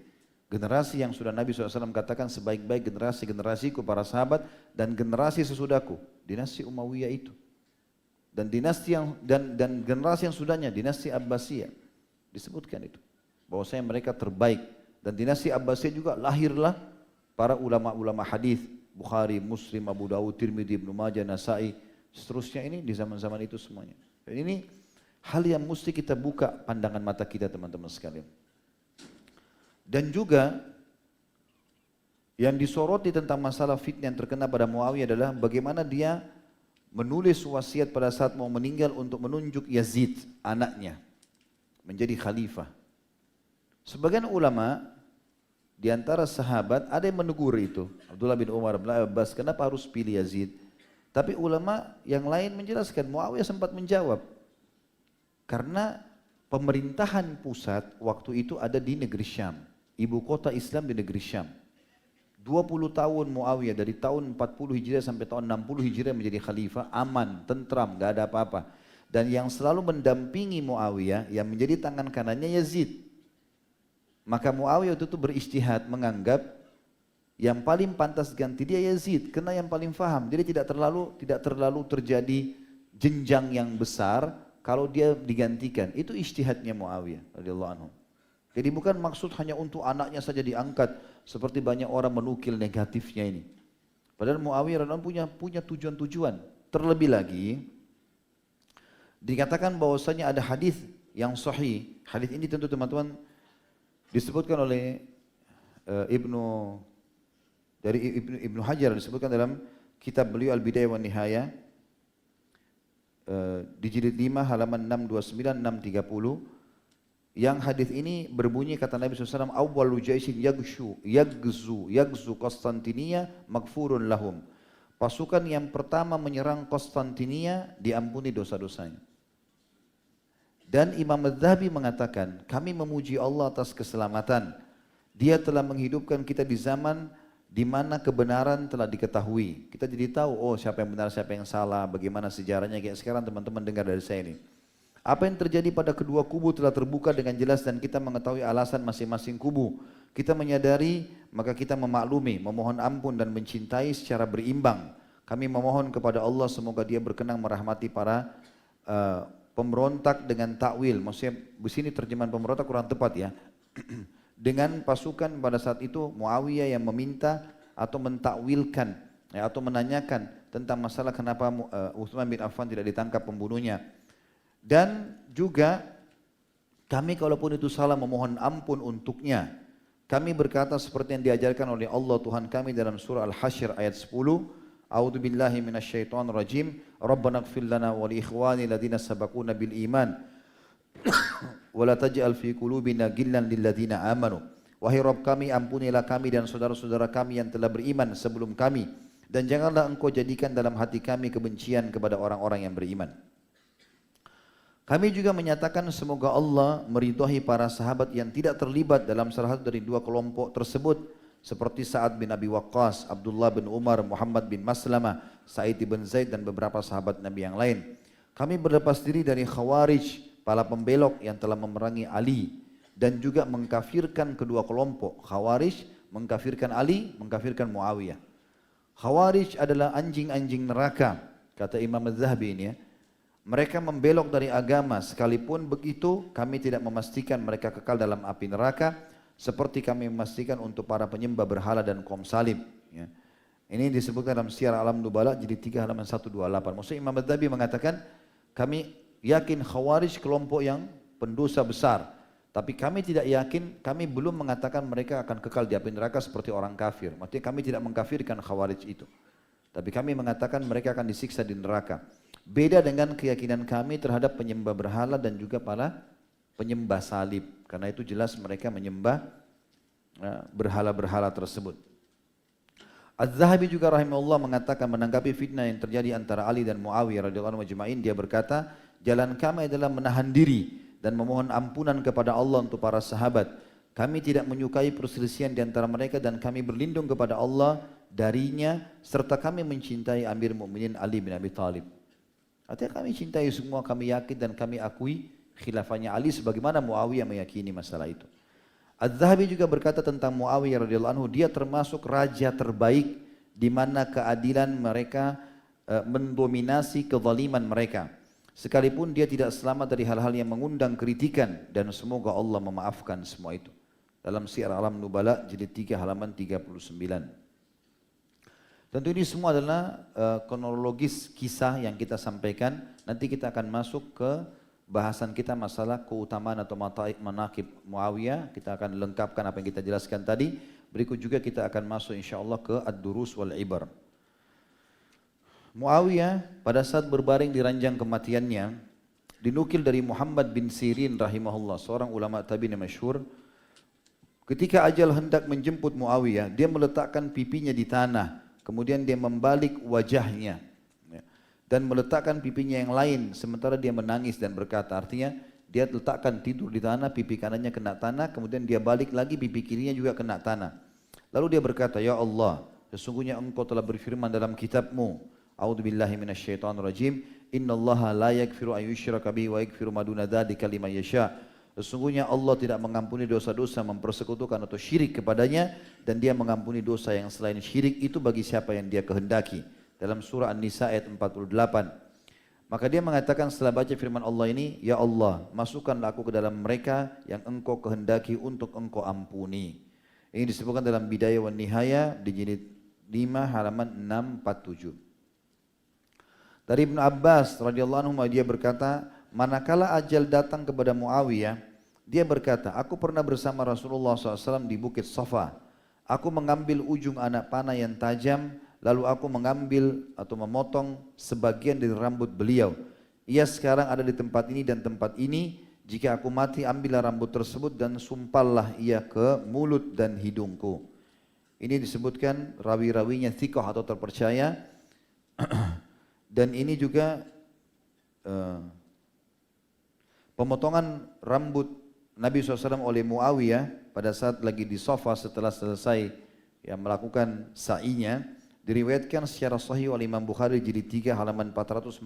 Generasi yang sudah Nabi SAW katakan sebaik-baik generasi-generasiku para sahabat dan generasi sesudahku, dinasti Umayyah itu. Dan dinasti yang dan generasi yang sudahnya, dinasti Abbasiyah. Disebutkan itu, bahwasanya mereka terbaik. Dan dinasti Abbasiyah juga lahirlah para ulama-ulama hadis, Bukhari, Muslim, Abu Dawud, Tirmidzi, Ibnu Majah, Nasai, seterusnya ini di zaman-zaman itu semuanya. Dan ini hal yang mesti kita buka pandangan mata kita teman-teman sekalian. Dan juga yang disoroti tentang masalah fitnah yang terkena pada Muawiyah adalah bagaimana dia menulis wasiat pada saat mau meninggal untuk menunjuk Yazid, anaknya, menjadi khalifah. Sebagian ulama di antara sahabat ada yang menegur itu. Abdullah bin Umar, Abdullah Abbas, kenapa harus pilih Yazid? Tapi ulama yang lain menjelaskan, Muawiyah sempat menjawab, karena pemerintahan pusat waktu itu ada di negeri Syam. Ibu kota Islam di negeri Syam. 20 tahun Muawiyah dari tahun 40 Hijriah sampai tahun 60 Hijriah menjadi khalifah, aman, tentram, gak ada apa-apa. Dan yang selalu mendampingi Muawiyah, yang menjadi tangan kanannya Yazid. Maka Muawiyah itu berijtihad menganggap yang paling pantas ganti dia Yazid, karena yang paling faham. Jadi tidak terlalu terjadi jenjang yang besar kalau dia digantikan. Itu ijtihadnya Muawiyah radhiyallahu anhu. Jadi bukan maksud hanya untuk anaknya saja diangkat, seperti banyak orang menukil negatifnya ini. Padahal Muawiyah radhiyallahu anhu punya tujuan-tujuan. Terlebih lagi, dikatakan bahwasanya ada hadis yang sahih. Hadis ini tentu teman-teman disebutkan oleh Ibnu Hajar, disebutkan dalam kitab beliau Al-Bidayah wan Nihayah di jilid 5 halaman 629 630. Yang hadis ini berbunyi kata Nabi SAW, awwalu jaishin yagzu Konstantinia maghfurun lahum. Pasukan yang pertama menyerang Konstantinia diampuni dosa-dosanya. Dan Imam Az-Zahabi mengatakan, kami memuji Allah atas keselamatan. Dia telah menghidupkan kita di zaman di mana kebenaran telah diketahui. Kita jadi tahu, oh siapa yang benar, siapa yang salah, bagaimana sejarahnya. Kayak sekarang teman-teman dengar dari saya ini. Apa yang terjadi pada kedua kubu telah terbuka dengan jelas dan kita mengetahui alasan masing-masing kubu. Kita menyadari, maka kita memaklumi, memohon ampun dan mencintai secara berimbang. Kami memohon kepada Allah semoga Dia berkenan merahmati para pemberontak dengan takwil, maksudnya di sini terjemahan pemberontak kurang tepat ya. Dengan pasukan pada saat itu Muawiyah yang meminta atau mentakwilkan ya, atau menanyakan tentang masalah kenapa Utsman bin Affan tidak ditangkap pembunuhnya. Dan juga kami kalaupun itu salah memohon ampun untuknya. Kami berkata seperti yang diajarkan oleh Allah Tuhan kami dalam surah Al-Hasyr ayat 10. A'udzu billahi minasyaitonir rajim. Rabbana ighfir lana wa li ikhwani alladziina sabaquna bil iman wa la taj'al fi qulubina ghillan lil ladzina amanu. Wahai Rabb kami, ampunilah kami dan saudara-saudara kami yang telah beriman sebelum kami, dan janganlah engkau jadikan dalam hati kami kebencian kepada orang-orang yang beriman. Kami juga menyatakan semoga Allah meridhai para sahabat yang tidak terlibat dalam salah satu dari dua kelompok tersebut, seperti Sa'ad bin Abi Waqqas, Abdullah bin Umar, Muhammad bin Maslamah, Sa'id bin Zaid dan beberapa sahabat Nabi yang lain. Kami berlepas diri dari Khawarij, para pembelok yang telah memerangi Ali dan juga mengkafirkan kedua kelompok. Khawarij mengkafirkan Ali, mengkafirkan Muawiyah. Khawarij adalah anjing-anjing neraka, kata Imam Az-Zahabi ini ya. Mereka membelok dari agama, sekalipun begitu kami tidak memastikan mereka kekal dalam api neraka, seperti kami memastikan untuk para penyembah berhala dan kaum salib. Ya. Ini disebutkan dalam Syiar Alam Nubala jilid 3 halaman 128. Maksudnya Imam Az-Zahabi mengatakan, kami yakin Khawarij kelompok yang pendosa besar. Tapi kami tidak yakin, kami belum mengatakan mereka akan kekal di api neraka seperti orang kafir. Maksudnya kami tidak mengkafirkan Khawarij itu. Tapi kami mengatakan mereka akan disiksa di neraka. Beda dengan keyakinan kami terhadap penyembah berhala dan juga para penyembah salib. Karena itu jelas mereka menyembah berhala-berhala tersebut. Az-Zahabi juga rahimahullah mengatakan menanggapi fitnah yang terjadi antara Ali dan Muawiyah radhiyallahu anhu majma'in, dia berkata, jalan kami adalah menahan diri dan memohon ampunan kepada Allah untuk para sahabat. Kami tidak menyukai perselisihan di antara mereka dan kami berlindung kepada Allah darinya, serta kami mencintai Amir Mukminin Ali bin Abi Thalib. Artinya kami cintai semua, kami yakin dan kami akui khilafahnya Ali sebagaimana Muawiyah meyakini masalah itu. Az-Zahabi juga berkata tentang Muawiyah radhiyallahu anhu, dia termasuk raja terbaik di mana keadilan mereka mendominasi kezaliman mereka. Sekalipun dia tidak selamat dari hal-hal yang mengundang kritikan, dan semoga Allah memaafkan semua itu. Dalam Syiar Alam Nubala jilid 3 halaman 39. Tentu ini semua adalah kronologis kisah yang kita sampaikan. Nanti kita akan masuk ke bahasan kita masalah keutamaan atau manaqib Muawiyah. Kita akan lengkapkan apa yang kita jelaskan tadi. Berikut juga kita akan masuk insyaAllah ke Ad-Durus wal Ibar. Muawiyah pada saat berbaring di ranjang kematiannya, dinukil dari Muhammad bin Sirin rahimahullah, seorang ulama tabi'in yang masyhur, ketika ajal hendak menjemput Muawiyah, dia meletakkan pipinya di tanah, kemudian dia membalik wajahnya dan meletakkan pipinya yang lain sementara dia menangis dan berkata, artinya dia letakkan tidur di tanah, pipi kanannya kena tanah, kemudian dia balik lagi, pipi kirinya juga kena tanah. Lalu dia berkata, ya Allah, sesungguhnya engkau telah berfirman dalam kitabmu, A'udzu billahi minasyaitonir rajim. Innallaha la yaghfiru an yushraka bihi wa yaghfiru ma duna dzalika liman yasha. Sesungguhnya Allah tidak mengampuni dosa-dosa mempersekutukan atau syirik kepadanya, dan dia mengampuni dosa yang selain syirik itu bagi siapa yang dia kehendaki. Dalam surah An-Nisa ayat 48. Maka dia mengatakan setelah baca firman Allah ini, ya Allah, masukkanlah aku ke dalam mereka yang engkau kehendaki untuk engkau ampuni. Ini disebutkan dalam Bidayah wan Nihayah di jilid 5 halaman 647. Dari Ibnu Abbas radhiyallahu anhu dia berkata, manakala ajal datang kepada Muawiyah, dia berkata, aku pernah bersama Rasulullah SAW di Bukit Safa. Aku mengambil ujung anak panah yang tajam, lalu aku mengambil atau memotong sebagian dari rambut beliau. Ia sekarang ada di tempat ini dan tempat ini. Jika aku mati, ambillah rambut tersebut dan sumpallah ia ke mulut dan hidungku. Ini disebutkan rawi-rawinya thiqah atau terpercaya. Dan ini juga pemotongan rambut Nabi SAW oleh Muawiyah pada saat lagi di Safa setelah selesai melakukan sa'inya, diriwayatkan secara sahih oleh Imam Bukhari jilid 3 halaman 448,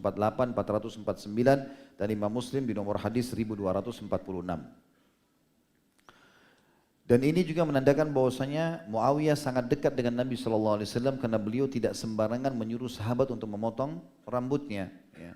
449 dan Imam Muslim di nomor hadis 1246. Dan ini juga menandakan bahwasanya Muawiyah sangat dekat dengan Nabi SAW karena beliau tidak sembarangan menyuruh sahabat untuk memotong rambutnya. Ya.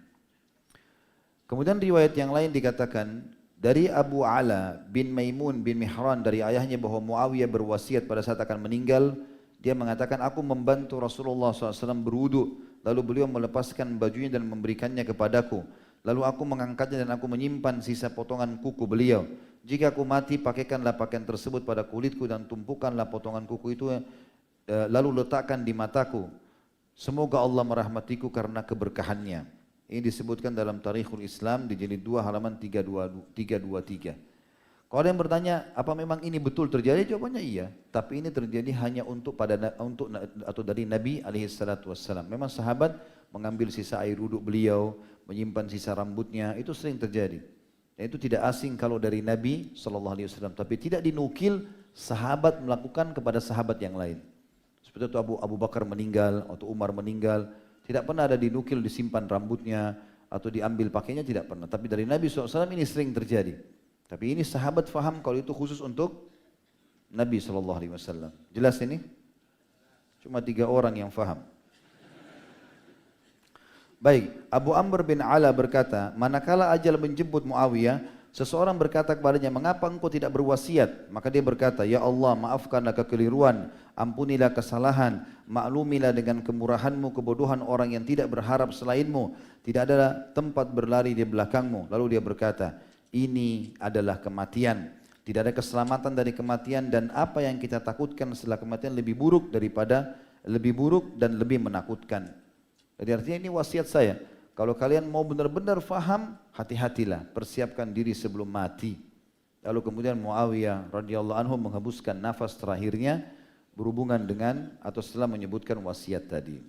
Kemudian riwayat yang lain dikatakan dari Abu Ala bin Maimun bin Mihran dari ayahnya bahwa Muawiyah berwasiat pada saat akan meninggal, Dia mengatakan, aku membantu Rasulullah SAW berwudu, lalu beliau melepaskan bajunya dan memberikannya kepadaku. Lalu aku mengangkatnya dan aku menyimpan sisa potongan kuku beliau. Jika aku mati, pakaikanlah pakaian tersebut pada kulitku dan tumpukanlah potongan kuku itu, lalu letakkan di mataku. Semoga Allah merahmatiku karena keberkahannya. Ini disebutkan dalam Tarikhul Islam di jilid 2 halaman 323. Kalau ada yang bertanya, apa memang ini betul terjadi? Jawabannya iya. Tapi ini terjadi hanya atau dari Nabi SAW. Memang sahabat mengambil sisa air wuduk beliau, menyimpan sisa rambutnya, itu sering terjadi. Dan itu tidak asing kalau dari Nabi SAW. Tapi tidak dinukil sahabat melakukan kepada sahabat yang lain. Seperti itu Abu Bakar meninggal atau Umar meninggal, tidak pernah ada dinukil disimpan rambutnya atau diambil pakainya, tidak pernah. Tapi dari Nabi SAW ini sering terjadi. Tapi ini sahabat faham kalau itu khusus untuk Nabi SAW. Jelas ini? Cuma 3 orang yang faham. Baik, Abu Amr bin Ala berkata, manakala ajal menjemput Muawiyah, seseorang berkata kepadanya, mengapa engkau tidak berwasiat? Maka dia berkata, ya Allah, maafkanlah kekeliruan, ampunilah kesalahan, maklumilah dengan kemurahanmu kebodohan orang yang tidak berharap selainmu, tidak ada tempat berlari di belakangmu. Lalu dia berkata, ini adalah kematian, tidak ada keselamatan dari kematian, dan apa yang kita takutkan setelah kematian lebih buruk dan lebih menakutkan. Jadi artinya ini wasiat saya, kalau kalian mau benar-benar faham, hati-hatilah, persiapkan diri sebelum mati. Lalu kemudian Muawiyah radhiyallahu anhu menghembuskan nafas terakhirnya berhubungan dengan atau setelah menyebutkan wasiat tadi.